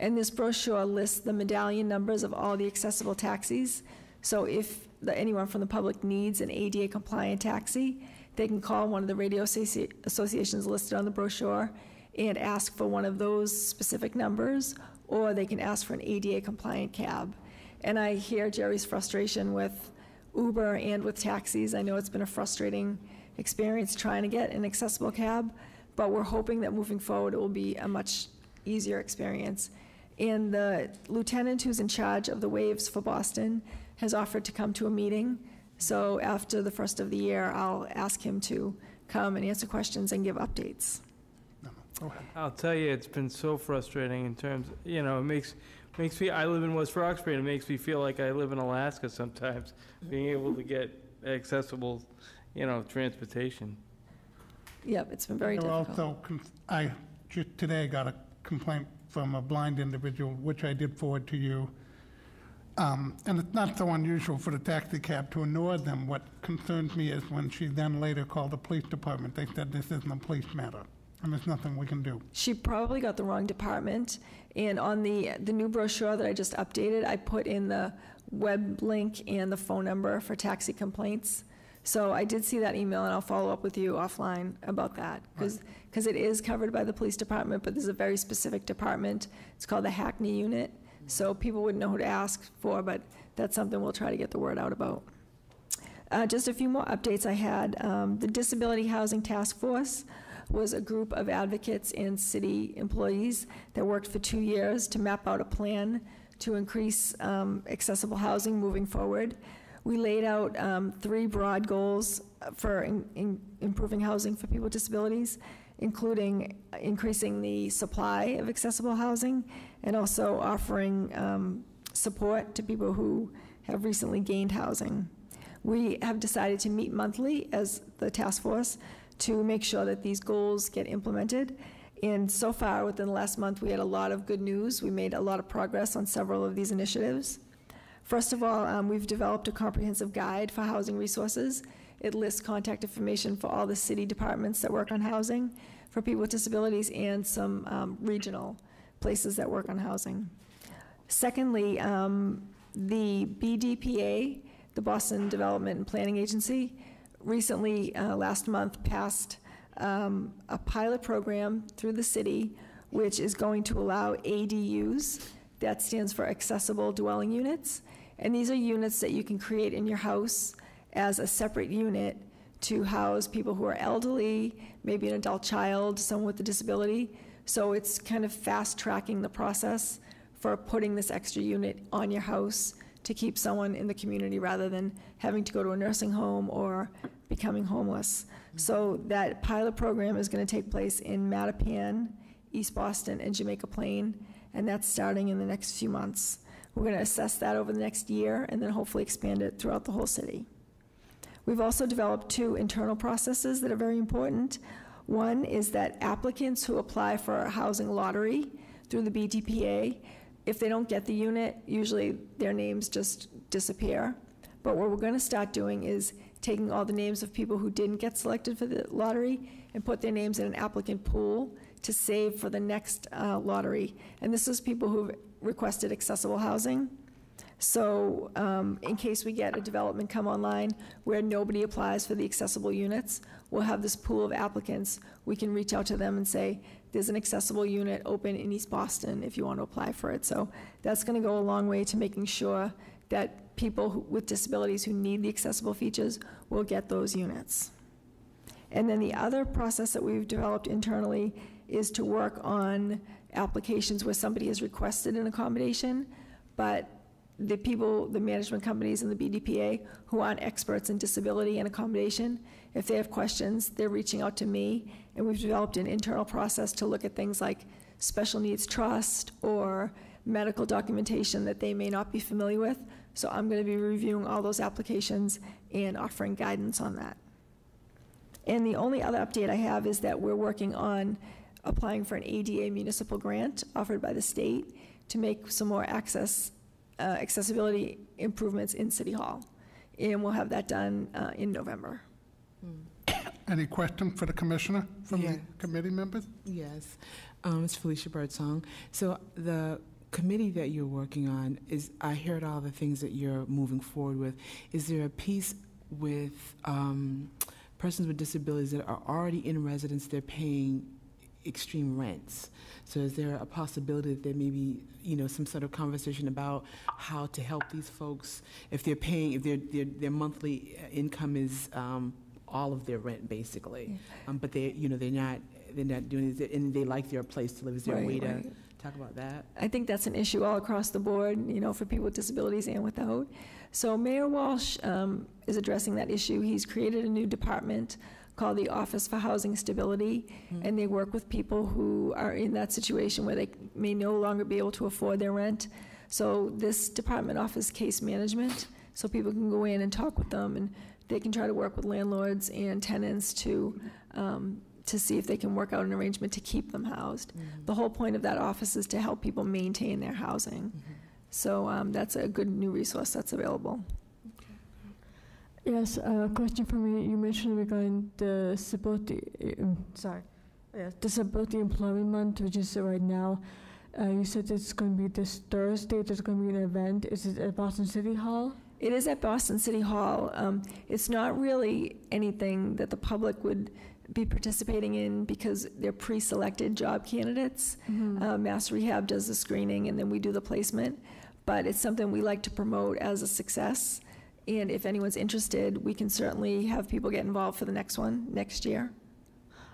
Speaker 3: And this brochure lists the medallion numbers of all the accessible taxis. So if anyone from the public needs an ADA-compliant taxi, they can call one of the radio associations listed on the brochure and ask for one of those specific numbers, or they can ask for an ADA-compliant cab. And I hear Jerry's frustration with Uber and with taxis. I know it's been a frustrating experience trying to get an accessible cab, but we're hoping that moving forward it will be a much easier experience. And the lieutenant who's in charge of the WAVES for Boston has offered to come to a meeting. So after the first of the year, I'll ask him to come and answer questions and give updates.
Speaker 4: I'll tell you, it's been so frustrating in terms, it makes me, I live in West Roxbury, and it makes me feel like I live in Alaska sometimes, being able to get accessible, transportation.
Speaker 3: Yep, it's been very difficult.
Speaker 2: Also, I just today got a complaint from a blind individual, which I did forward to you. And it's not so unusual for the taxi cab to ignore them. What concerns me is when she then later called the police department, they said this isn't a police matter, and there's nothing we can do.
Speaker 3: She probably got the wrong department, and on the new brochure that I just updated, I put in the web link and the phone number for taxi complaints. So I did see that email, and I'll follow up with you offline about that, because it is covered by the police department, but there's a very specific department. It's called the Hackney unit, so people wouldn't know who to ask for, but that's something we'll try to get the word out about. Just a few more updates I had. The Disability Housing Task Force was a group of advocates and city employees that worked for 2 years to map out a plan to increase accessible housing moving forward. We laid out 3 broad goals for improving housing for people with disabilities, including increasing the supply of accessible housing and also offering support to people who have recently gained housing. We have decided to meet monthly as the task force to make sure that these goals get implemented. And so far, within the last month, we had a lot of good news. We made a lot of progress on several of these initiatives. First of all, we've developed a comprehensive guide for housing resources. It lists contact information for all the city departments that work on housing for people with disabilities and some regional places that work on housing. Secondly, the BDPA, the Boston Development and Planning Agency, recently, last month, passed a pilot program through the city which is going to allow ADUs. That stands for accessible dwelling units. And these are units that you can create in your house as a separate unit to house people who are elderly, maybe an adult child, someone with a disability. So it's kind of fast tracking the process for putting this extra unit on your house to keep someone in the community rather than having to go to a nursing home or becoming homeless. So that pilot program is going to take place in Mattapan, East Boston, and Jamaica Plain, and that's starting in the next few months. We're going to assess that over the next year and then hopefully expand it throughout the whole city. We've also developed 2 internal processes that are very important. One is that applicants who apply for a housing lottery through the BDPA, if they don't get the unit, usually their names just disappear. But what we're going to start doing is taking all the names of people who didn't get selected for the lottery and put their names in an applicant pool to save for the next lottery. And this is people who've requested accessible housing. So in case we get a development come online where nobody applies for the accessible units, we'll have this pool of applicants. We can reach out to them and say, there's an accessible unit open in East Boston if you want to apply for it. So that's going to go a long way to making sure that people with disabilities who need the accessible features will get those units. And then the other process that we've developed internally is to work on applications where somebody has requested an accommodation, but the people, the management companies and the BDPA who aren't experts in disability and accommodation, if they have questions, they're reaching out to me, and we've developed an internal process to look at things like special needs trust or medical documentation that they may not be familiar with. So I'm going to be reviewing all those applications and offering guidance on that. And the only other update I have is that we're working on applying for an ADA municipal grant offered by the state to make some more accessibility improvements in City Hall. And we'll have that done in November.
Speaker 2: Any questions for the commissioner from the committee members?
Speaker 5: Yes. It's Felicia Birdsong. So the committee that you're working on is, I heard all the things that you're moving forward with. Is there a piece with persons with disabilities that are already in residence, they're paying extreme rents? So is there a possibility that there may be, some sort of conversation about how to help these folks if they're paying, if their monthly income is all of their rent basically, but they're not doing it, and they like their place to live? Is there a way to talk about that?
Speaker 3: I think that's an issue all across the board, for people with disabilities and without. So Mayor Walsh is addressing that issue. He's created a new department called the Office for Housing Stability, and they work with people who are in that situation where they may no longer be able to afford their rent. So this department offers case management, so people can go in and talk with them, and they can try to work with landlords and tenants to see if they can work out an arrangement to keep them housed. The whole point of that office is to help people maintain their housing. So that's a good new resource that's available.
Speaker 19: Yes, a question for me. You mentioned regarding the Disability Employment Month, which is right now. You said it's going to be this Thursday. There's going to be an event. Is it at Boston City Hall?
Speaker 3: It is at Boston City Hall. It's not really anything that the public would be participating in because they're pre-selected job candidates. Mass Rehab does the screening, and then we do the placement. But it's something we like to promote as a success. And if anyone's interested, we can certainly have people get involved for the next one next year.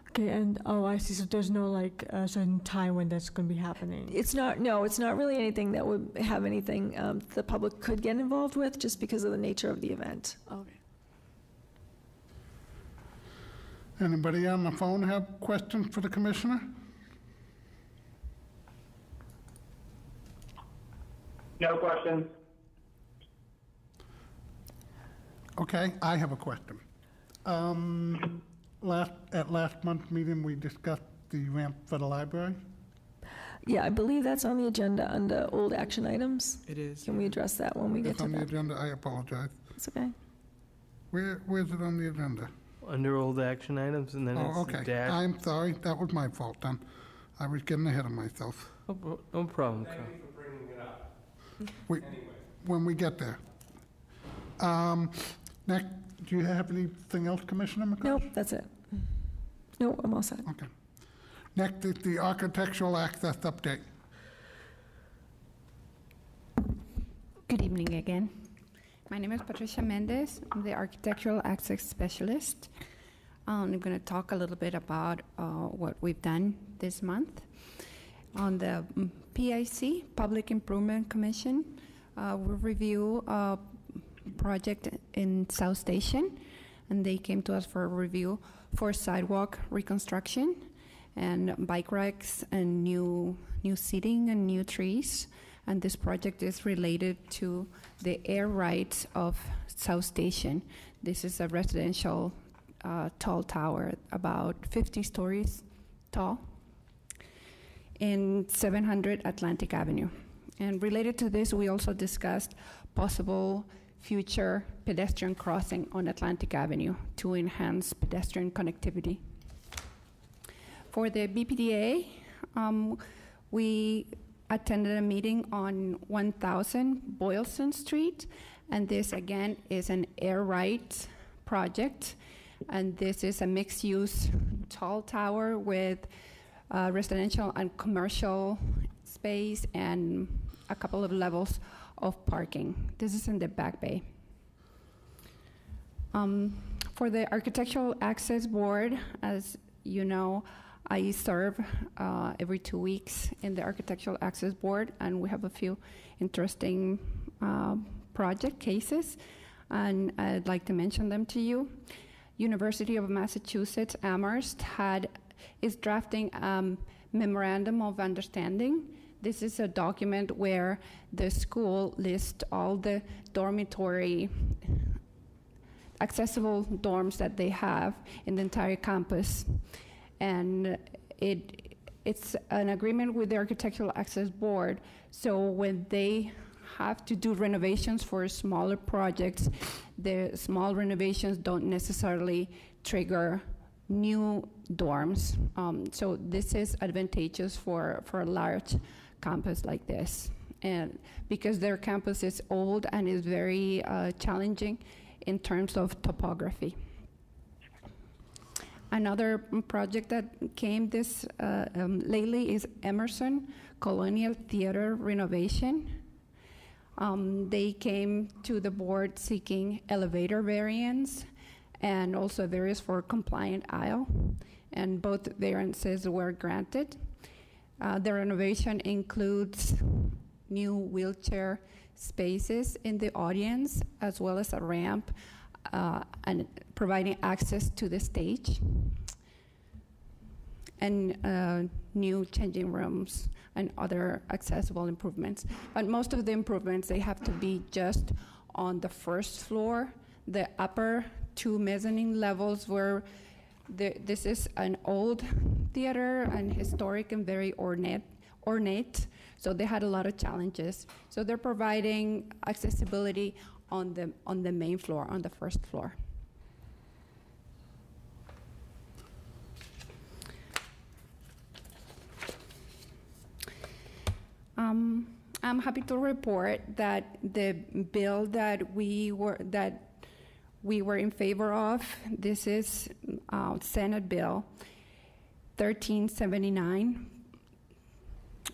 Speaker 19: Okay, and I see. So there's no a certain time when that's going to be happening?
Speaker 3: It's not really anything that would have anything the public could get involved with just because of the nature of the event.
Speaker 19: Okay.
Speaker 2: Anybody on the phone have questions for the commissioner?
Speaker 7: No questions.
Speaker 2: Okay, I have a question. At last month's meeting, we discussed the ramp for the library.
Speaker 3: Yeah, I believe that's on the agenda under old action items.
Speaker 5: It is.
Speaker 3: Can we address that when we get to that?
Speaker 2: It's on the agenda. I apologize.
Speaker 3: It's okay.
Speaker 2: Where's it on the agenda?
Speaker 4: Under old action items, and then it's
Speaker 2: okay.
Speaker 4: dash.
Speaker 2: I'm sorry. That was my fault then. I was getting ahead of myself.
Speaker 4: No problem, Carl.
Speaker 21: Thank you for bringing it up.
Speaker 2: When we get there. Next, do you have anything else, Commissioner McCarthy?
Speaker 3: Nope, that's it. No, I'm all set.
Speaker 2: Okay. Next is the architectural access update.
Speaker 1: Good evening again. My name is Patricia Mendez. I'm the Architectural Access Specialist. I'm going to talk a little bit about what we've done this month. On the PIC, Public Improvement Commission, we review a project in South Station, and they came to us for a review for sidewalk reconstruction and bike racks and new seating and new trees. And this project is related to the air rights of South Station. This is a residential tall tower, about 50 stories tall, in 700 Atlantic Avenue. And related to this, we also discussed possible future pedestrian crossing on Atlantic Avenue to enhance pedestrian connectivity. For the BPDA, we attended a meeting on 1000 Boylston Street, and this again is an air right project, and this is a mixed-use tall tower with residential and commercial space and a couple of levels of parking. This is in the Back Bay. For the Architectural Access Board, as you know, I serve every 2 weeks in the Architectural Access Board, and we have a few interesting project cases, and I'd like to mention them to you. University of Massachusetts Amherst is drafting Memorandum of Understanding. This is a document where the school lists all the dormitory accessible dorms that they have in the entire campus. And it's an agreement with the Architectural Access Board, so when they have to do renovations for smaller projects, the small renovations don't necessarily trigger new dorms. So this is advantageous for a large campus like this. And because their campus is old and is very challenging in terms of topography. Another project that came this lately is Emerson Colonial Theater Renovation. They came to the board seeking elevator variance and also variance for compliant aisle, and both variances were granted. The renovation includes new wheelchair spaces in the audience, as well as a ramp and providing access to the stage, and new changing rooms and other accessible improvements. But most of the improvements, they have to be just on the first floor. The upper 2 mezzanine levels were, this is an old theater and historic and very ornate, so they had a lot of challenges. So they're providing accessibility on the main floor, on the first floor. I'm happy to report that the bill that we were in favor of, this is Senate Bill 1379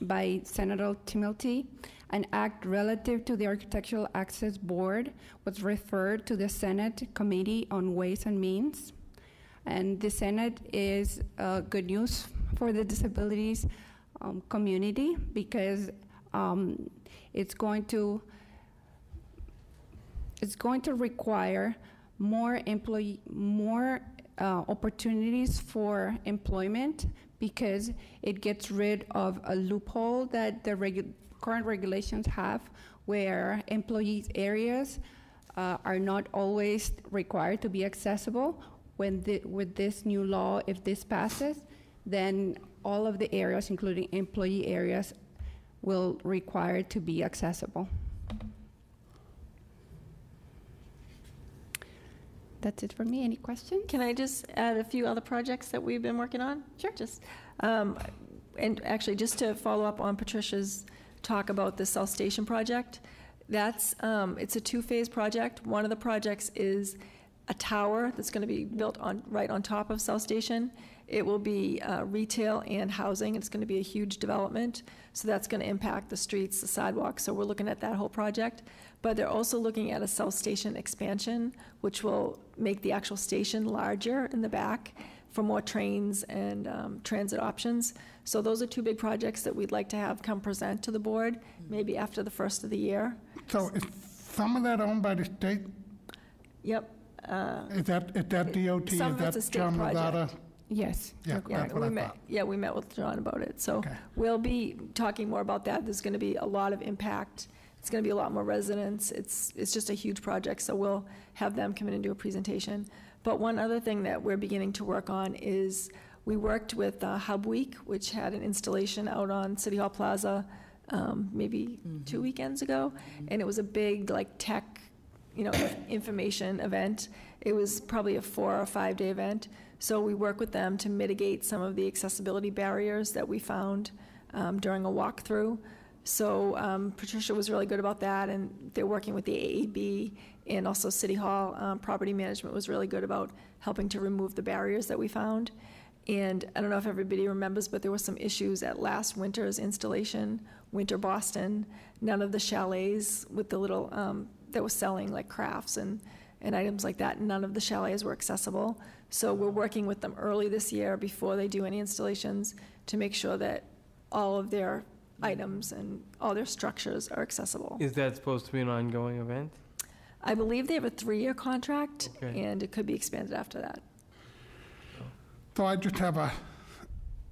Speaker 1: by Senator Timilty, an act relative to the Architectural Access Board, was referred to the Senate Committee on Ways and Means. And the Senate is good news for the disabilities community, because it's going to require more opportunities for employment, because it gets rid of a loophole that the current regulations have, where employees' areas are not always required to be accessible. With this new law, if this passes, then all of the areas, including employee areas, will require to be accessible. That's it for me. Any questions?
Speaker 3: Can I just add a few other projects that we've been working on?
Speaker 1: Sure.
Speaker 3: Just, and actually, just to follow up on Patricia's talk about the South Station project, that's, it's a 2-phase project. One of the projects is a tower that's going to be built right on top of South Station. It will be retail and housing. It's going to be a huge development, so that's going to impact the streets, the sidewalks, so we're looking at that whole project. But they're also looking at a South Station expansion, which will make the actual station larger in the back for more trains and transit options. So those are 2 big projects that we'd like to have come present to the board, maybe after the first of the year.
Speaker 2: So is some of that owned by the state?
Speaker 3: Yep.
Speaker 2: Is that DOT?
Speaker 3: Some of it's a state project.
Speaker 1: Yes.
Speaker 2: Yeah, that's what I thought.
Speaker 3: We met with John about it. So we'll be talking more about that. There's going to be a lot of impact. It's going to be a lot more residents. It's just a huge project, so we'll have them come in and do a presentation. But one other thing that we're beginning to work on is we worked with Hub Week, which had an installation out on City Hall Plaza maybe 2 weekends ago, and it was a big tech information event. It was probably a 4 or 5 day event. So we work with them to mitigate some of the accessibility barriers that we found during a walkthrough. So Patricia was really good about that, and they're working with the AEB and also City Hall. Property management was really good about helping to remove the barriers that we found. And I don't know if everybody remembers, but there were some issues at last winter's installation, Winter Boston. None of the chalets with the little, that was selling like crafts and items like that, none of the chalets were accessible. So we're working with them early this year before they do any installations to make sure that all of their items and all their structures are accessible.
Speaker 4: Is that supposed to be an ongoing event?
Speaker 3: I believe they have a 3-year contract,
Speaker 4: Okay.
Speaker 3: and it could be expanded after that.
Speaker 2: So I just have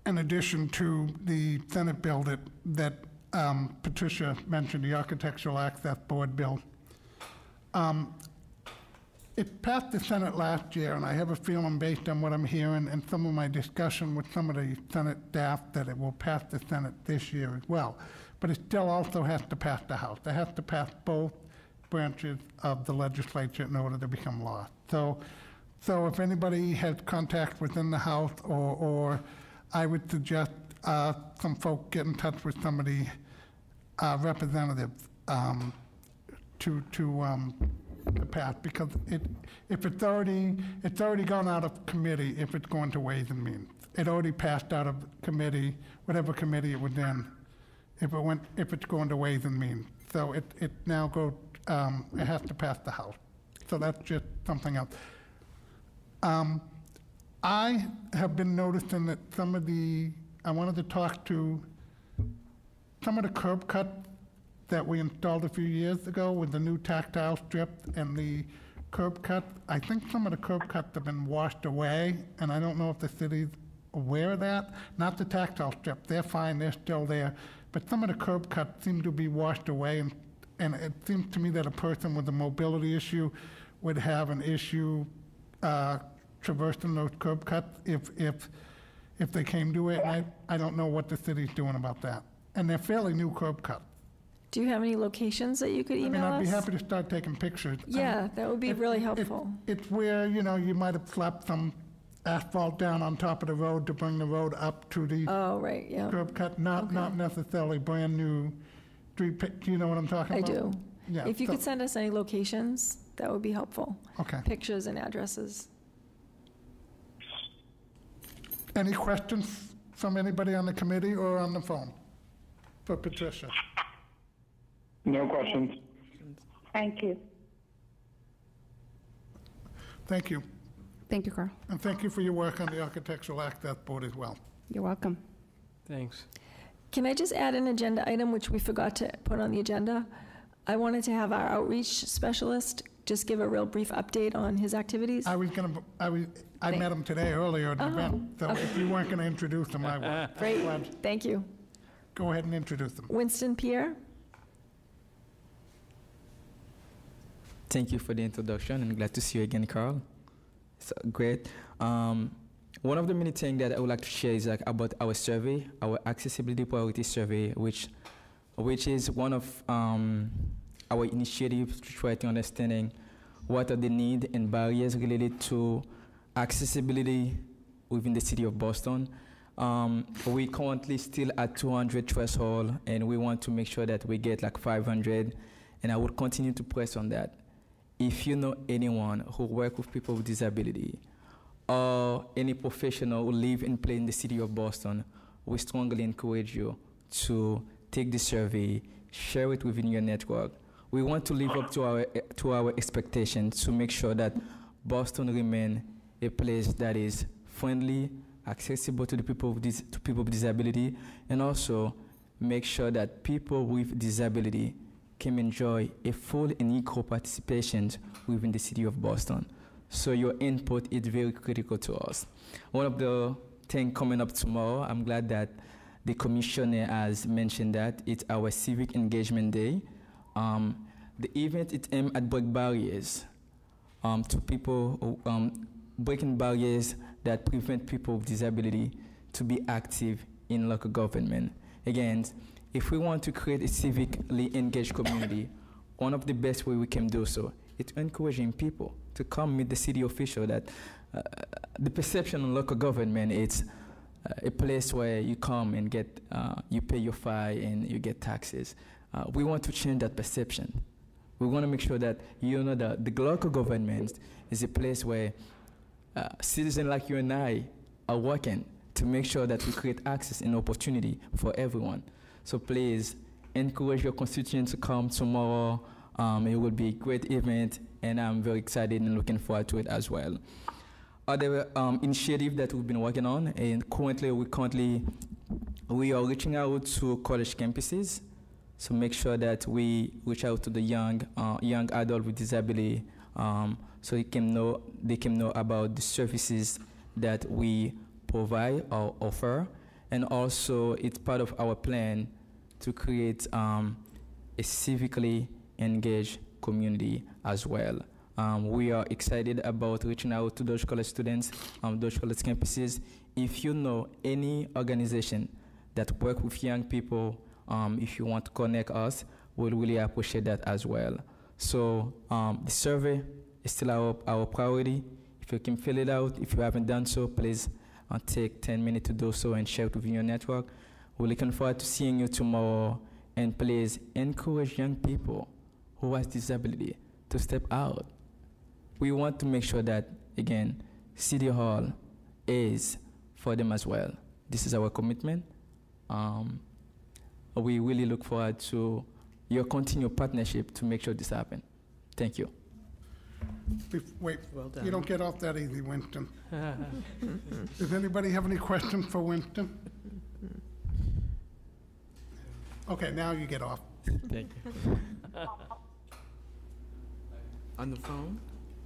Speaker 2: an addition to the Senate bill that Patricia mentioned, the Architectural Access Board bill. It passed the Senate last year, and I have a feeling based on what I'm hearing and some of my discussion with some of the Senate staff that it will pass the Senate this year as well. But it still also has to pass the House. It has to pass both branches of the legislature in order to become law. So if anybody has contact within the House, or I would suggest some folk get in touch with some of the representatives to pass, because if it's already gone out of committee if it's going to Ways and Means. It already passed out of committee, whatever committee it was in, if it's going to Ways and Means. So it now goes, it has to pass the House. So that's just something else. I have been noticing that I wanted to talk to some of the curb cuts that we installed a few years ago with the new tactile strip and the curb cut. I think some of the curb cuts have been washed away, and I don't know if the city's aware of that. Not the tactile strip, they're fine, they're still there, but some of the curb cuts seem to be washed away, and it seems to me that a person with a mobility issue would have an issue traversing those curb cuts if they came to it, and I don't know what the city's doing about that. And they're fairly new curb cuts.
Speaker 3: Do you have any locations that you could email us?
Speaker 2: I'd be happy to start taking pictures.
Speaker 3: Yeah, that would be really helpful.
Speaker 2: It's where, you might have slapped some asphalt down on top of the road to bring the road up to the curb cut, not necessarily brand new street. Do you know what I'm talking about?
Speaker 3: I do.
Speaker 2: Yeah.
Speaker 3: If you could send us any locations, that would be helpful.
Speaker 2: Okay.
Speaker 3: Pictures and addresses.
Speaker 2: Any questions from anybody on the committee or on the phone for Patricia?
Speaker 7: No questions.
Speaker 6: Thank you.
Speaker 2: Thank you.
Speaker 1: Thank you, Carl.
Speaker 2: And thank you for your work on the Architectural Access Board as well.
Speaker 1: You're welcome.
Speaker 4: Thanks.
Speaker 3: Can I just add an agenda item which we forgot to put on the agenda? I wanted to have our outreach specialist just give a real brief update on his activities.
Speaker 2: I met him today earlier at the event, so if you weren't going to introduce him, I would.
Speaker 3: Great, thank you.
Speaker 2: Go ahead and introduce him.
Speaker 3: Winston Pierre.
Speaker 21: Thank you for the introduction, and glad to see you again, Carl. It's great. One of the many things that I would like to share is about our survey, our accessibility priority survey, which is one of our initiatives to try to understanding what are the needs and barriers related to accessibility within the city of Boston. We currently still at 200 threshold, and we want to make sure that we get like 500, and I will continue to press on that. If you know anyone who works with people with disability or any professional who live and play in the city of Boston, we strongly encourage you to take the survey, share it within your network. We want to live up to our expectations to make sure that Boston remains a place that is friendly, accessible to the people with disability, and also make sure that people with disability can enjoy a full and equal participation within the city of Boston. So your input is very critical to us. One of the things coming up tomorrow, I'm glad that the commissioner has mentioned that it's our Civic Engagement Day. The event is aimed at break barriers to people, breaking barriers that prevent people with disability to be active in local government. Again, if we want to create a civically engaged community, one of the best ways we can do so it's encouraging people to come meet the city official. That the perception in local government, it's a place where you come and get, you pay your fine and you get taxes. We want to change that perception. We want to make sure that you know that the local government is a place where citizens like you and I are working to make sure that we create access and opportunity for everyone. So please encourage your constituents to come tomorrow. It will be a great event, and I'm very excited and looking forward to it as well. Other initiative that we've been working on, and currently we are reaching out to college campuses. So make sure that we reach out to the young adult with disability, so they can know about the services that we provide or offer, and also it's part of our plan to create a civically engaged community as well. We are excited about reaching out to those college students, those college campuses. If you know any organization that work with young people, if you want to connect us, we'll really appreciate that as well. So the survey is still our priority. If you can fill it out, if you haven't done so, please take 10 minutes to do so and share it with your network. We're looking forward to seeing you tomorrow, and please encourage young people who has disability to step out. We want to make sure that, again, City Hall is for them as well. This is our commitment. We really look forward to your continued partnership to make sure this happens. Thank you.
Speaker 2: Wait,
Speaker 5: Well done.
Speaker 2: you don't get off that easy, Winston. Does anybody have any questions for Winston? Okay, now you get off.
Speaker 21: Thank you.
Speaker 5: On the phone?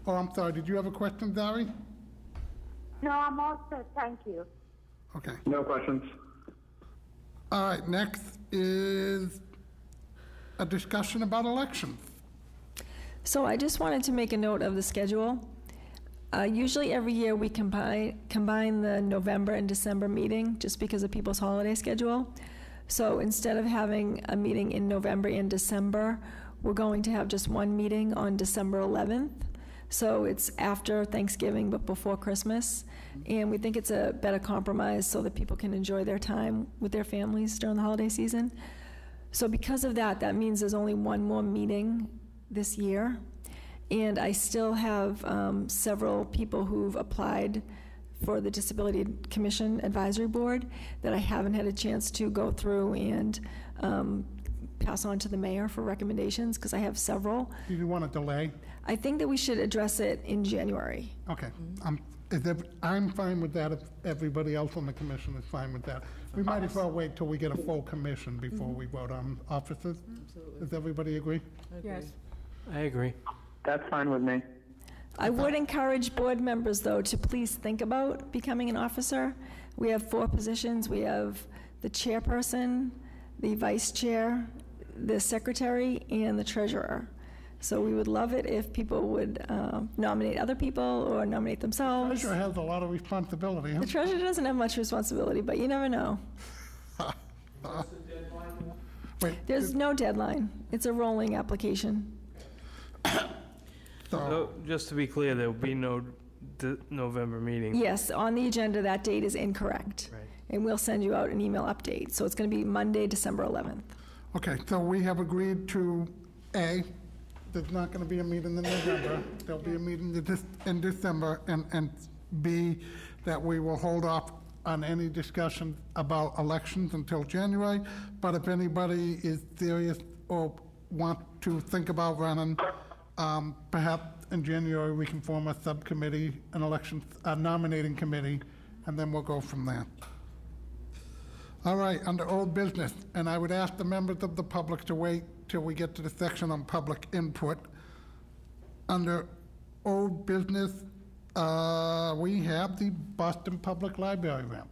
Speaker 2: Oh, I'm sorry, did you have a question, Dari?
Speaker 6: No, I'm all set, thank you.
Speaker 2: Okay.
Speaker 7: No questions.
Speaker 2: All right, next is a discussion about elections.
Speaker 3: So I just wanted to make a note of the schedule. Usually every year we combine the November and December meeting just because of people's holiday schedule. So instead of having a meeting in November and December, we're going to have just one meeting on December 11th. So it's after Thanksgiving but before Christmas. And we think it's a better compromise so that people can enjoy their time with their families during the holiday season. So because of that, that means there's only one more meeting this year. And I still have several people who've applied for the Disability Commission Advisory Board that I haven't had a chance to go through and pass on to the mayor for recommendations, because I have several.
Speaker 2: Do you want to delay?
Speaker 3: I think that we should address it in January.
Speaker 2: Okay, I'm fine with that if everybody else on the commission is fine with that. We might as well wait till we get a full commission before we vote on officers. Does everybody agree?
Speaker 19: Yes.
Speaker 4: I agree.
Speaker 7: That's fine with me.
Speaker 3: I would encourage board members, though, to please think about becoming an officer. We have 4 positions. We have the chairperson, the vice chair, the secretary, and the treasurer. So we would love it if people would nominate other people or nominate themselves.
Speaker 2: The treasurer has a lot of responsibility.
Speaker 3: The treasurer doesn't have much responsibility, but you never know. There's no deadline. It's a rolling application.
Speaker 4: So, just to be clear, there will be no November meeting.
Speaker 3: Yes, on the agenda, that date is incorrect.
Speaker 4: Right.
Speaker 3: And we'll send you out an email update. So it's going to be Monday, December 11th.
Speaker 2: Okay, so we have agreed to A, there's not going to be a meeting in November. There'll be a meeting in December, and B, that we will hold off on any discussion about elections until January. But if anybody is serious or want to think about running, perhaps in January we can form a subcommittee, an election, a nominating committee, and then we'll go from there. All right, under old business, and I would ask the members of the public to wait till we get to the section on public input. Under old business, we have the Boston Public Library ramp.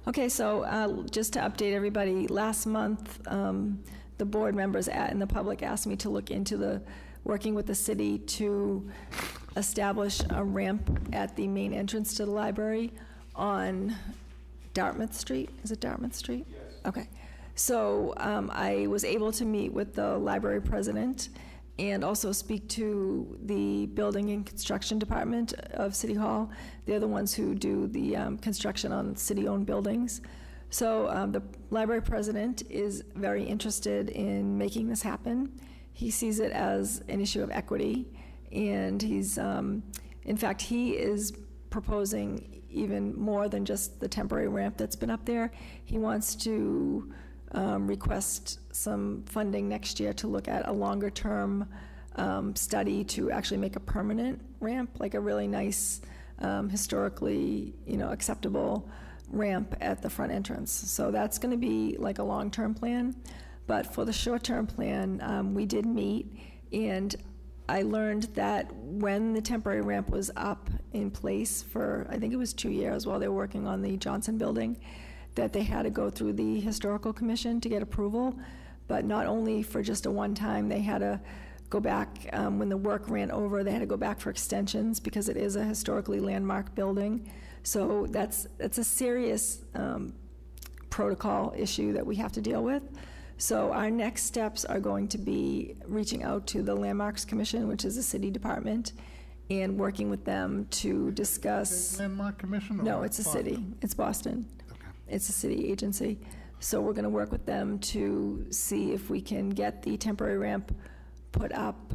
Speaker 3: Okay, so just to update everybody, last month the board members and the public asked me to look into working with the city to establish a ramp at the main entrance to the library on Dartmouth Street. Is it Dartmouth Street? Yes. Okay. So I was able to meet with the library president, and also speak to the Building and Construction Department of City Hall. They're the ones who do the construction on city-owned buildings. So the library president is very interested in making this happen. He sees it as an issue of equity, and he's, in fact, he is proposing even more than just the temporary ramp that's been up there. He wants to request some funding next year to look at a longer-term study to actually make a permanent ramp, like a really nice, historically, acceptable ramp at the front entrance. So that's going to be like a long-term plan. But for the short-term plan, we did meet, and I learned that when the temporary ramp was up in place for, I think it was 2 years while they were working on the Johnson building, that they had to go through the Historical Commission to get approval, but not only for just a one-time, they had to go back, when the work ran over, they had to go back for extensions because it is a historically landmark building. So that's a serious protocol issue that we have to deal with. So our next steps are going to be reaching out to the Landmarks Commission, which is a city department, and working with them to discuss.
Speaker 2: Landmark Commission?
Speaker 3: No, it's a city. It's Boston.
Speaker 2: Okay.
Speaker 3: It's a city agency. So we're going to work with them to see if we can get the temporary ramp put up,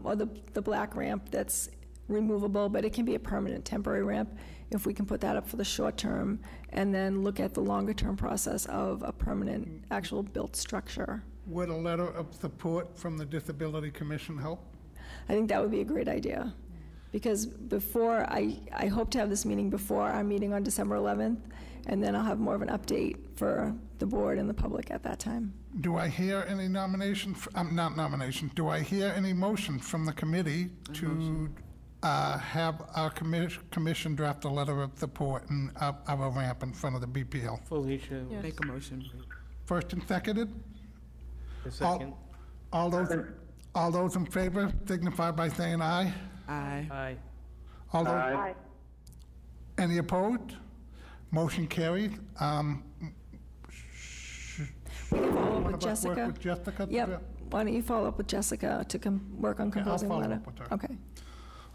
Speaker 3: or the black ramp that's removable, but it can be a permanent temporary ramp if we can put that up for the short term, and then look at the longer term process of a permanent actual built structure.
Speaker 2: Would a letter of support from the Disability Commission help?
Speaker 3: I think that would be a great idea, because before, I hope to have this meeting before our meeting on December 11th, and then I'll have more of an update for the board and the public at that time.
Speaker 2: Do I hear any nomination, not nomination, do I hear any motion from the committee to have our commission draft a letter of support and of a ramp in front of the BPL?
Speaker 4: Felicia.
Speaker 5: Yes. Make a motion.
Speaker 2: First and seconded?
Speaker 4: A second.
Speaker 2: All those in favor signify by saying aye.
Speaker 5: Aye.
Speaker 4: Aye.
Speaker 2: All those,
Speaker 6: Aye.
Speaker 2: any opposed? Motion carried.
Speaker 3: We can follow up
Speaker 2: One
Speaker 3: with
Speaker 2: of us work
Speaker 3: Jessica.
Speaker 2: with Jessica to
Speaker 3: Yep.
Speaker 2: do-
Speaker 3: Why don't you follow up with Jessica to work on composing a
Speaker 2: follow
Speaker 3: letter?
Speaker 2: up with her.
Speaker 3: Okay.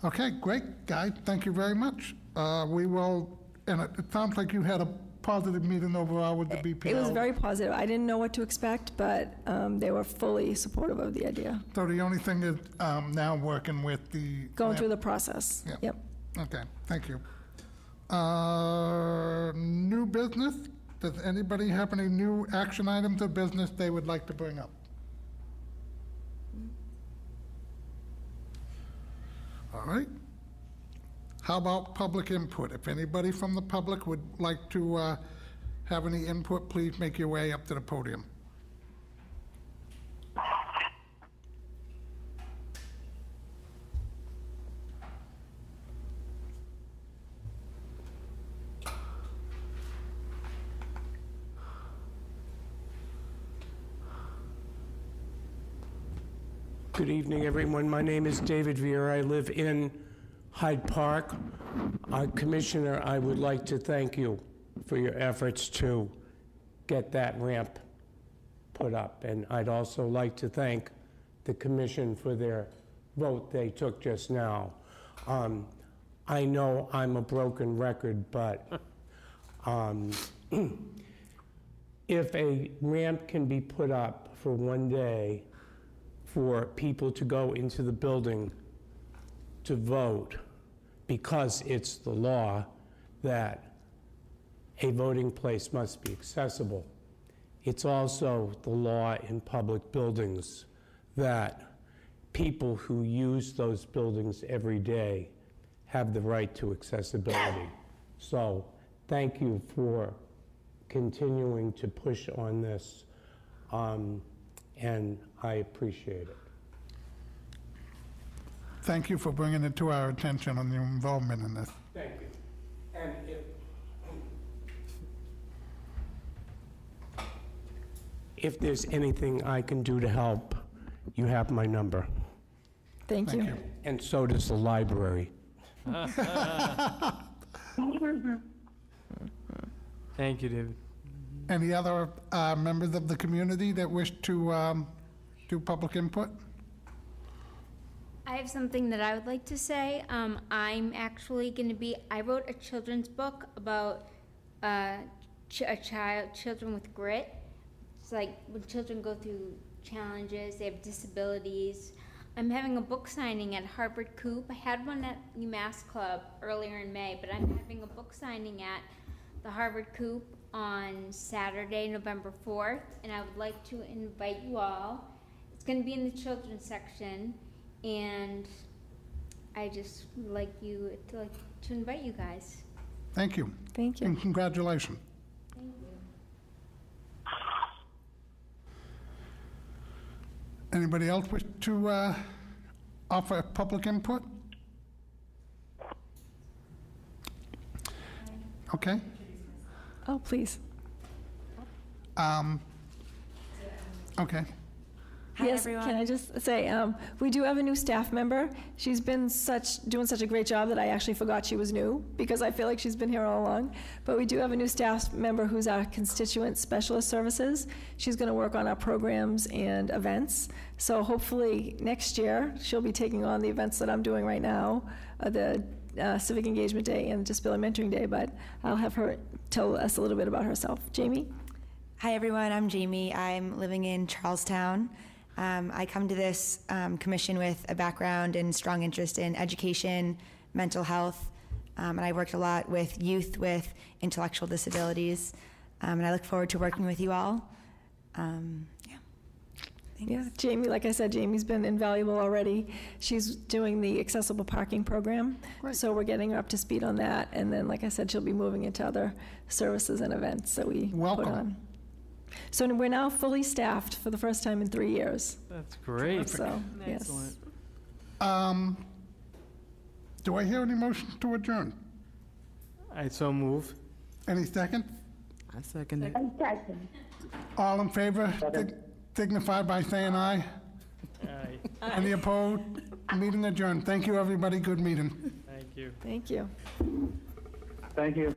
Speaker 2: Okay, great, guys, thank you very much. We will, and it sounds like you had a positive meeting overall with the BPL.
Speaker 3: It was very positive. I didn't know what to expect, but they were fully supportive of the idea.
Speaker 2: So the only thing is now working with the...
Speaker 3: Going through the process.
Speaker 2: Yeah.
Speaker 3: Yep.
Speaker 2: Okay, thank you. New business? Does anybody have any new action items of business they would like to bring up? All right. How about public input? If anybody from the public would like to have any input, please make your way up to the podium.
Speaker 11: Good evening, everyone. My name is David Vieira. I live in Hyde Park. Commissioner, I would like to thank you for your efforts to get that ramp put up. And I'd also like to thank the commission for their vote they took just now. I know I'm a broken record, but if a ramp can be put up for one day for people to go into the building to vote, because it's the law that a voting place must be accessible. It's also the law in public buildings that people who use those buildings every day have the right to accessibility. So thank you for continuing to push on this, and I appreciate it.
Speaker 2: Thank you for bringing it to our attention and your involvement in this.
Speaker 11: Thank you. And if there's anything I can do to help, you have my number.
Speaker 3: Thank you.
Speaker 11: And so does the library.
Speaker 4: Thank you, David.
Speaker 2: Any other members of the community that wish to do public input?
Speaker 12: I have something that I would like to say. I'm actually going to be, I wrote a children's book about children with grit. It's like when children go through challenges, they have disabilities. I'm having a book signing at Harvard Coop. I had one at UMass Club earlier in May, but I'm having a book signing at the Harvard Coop on Saturday, November 4th, and I would like to invite you all. It's going to be in the children's section, and I just would like to invite you guys.
Speaker 2: Thank you.
Speaker 3: Thank you.
Speaker 2: And congratulations.
Speaker 12: Thank you.
Speaker 2: Anybody else wish to offer public input? Okay.
Speaker 3: Oh, please.
Speaker 2: Okay.
Speaker 3: Hi, yes, everyone. Can I just say, we do have a new staff member. She's been doing such a great job that I actually forgot she was new, because I feel like she's been here all along. But we do have a new staff member who's our constituent specialist services. She's going to work on our programs and events. So hopefully next year, she'll be taking on the events that I'm doing right now, the Civic Engagement Day and Disability Mentoring Day, but I'll have her tell us a little bit about herself. Jamie?
Speaker 10: Hi, everyone. I'm Jamie. I'm living in Charlestown. I come to this commission with a background and strong interest in education, mental health, and I worked a lot with youth with intellectual disabilities, and I look forward to working with you all.
Speaker 3: Yeah, Jamie, like I said, Jamie's been invaluable already. She's doing the accessible parking program, so we're getting her up to speed on that, and then, like I said, she'll be moving into other services and events that we put on. So we're now fully staffed for the first time in 3 years.
Speaker 4: That's great.
Speaker 3: So, yes.
Speaker 4: Excellent.
Speaker 2: Do I hear any motion to adjourn?
Speaker 4: I so move.
Speaker 2: Any second?
Speaker 5: I second it.
Speaker 6: I second.
Speaker 2: All in favor, signify by saying aye.
Speaker 4: Aye.
Speaker 2: Any opposed? Meeting adjourned. Thank you, everybody. Good meeting.
Speaker 4: Thank you.
Speaker 3: Thank you.
Speaker 7: Thank you.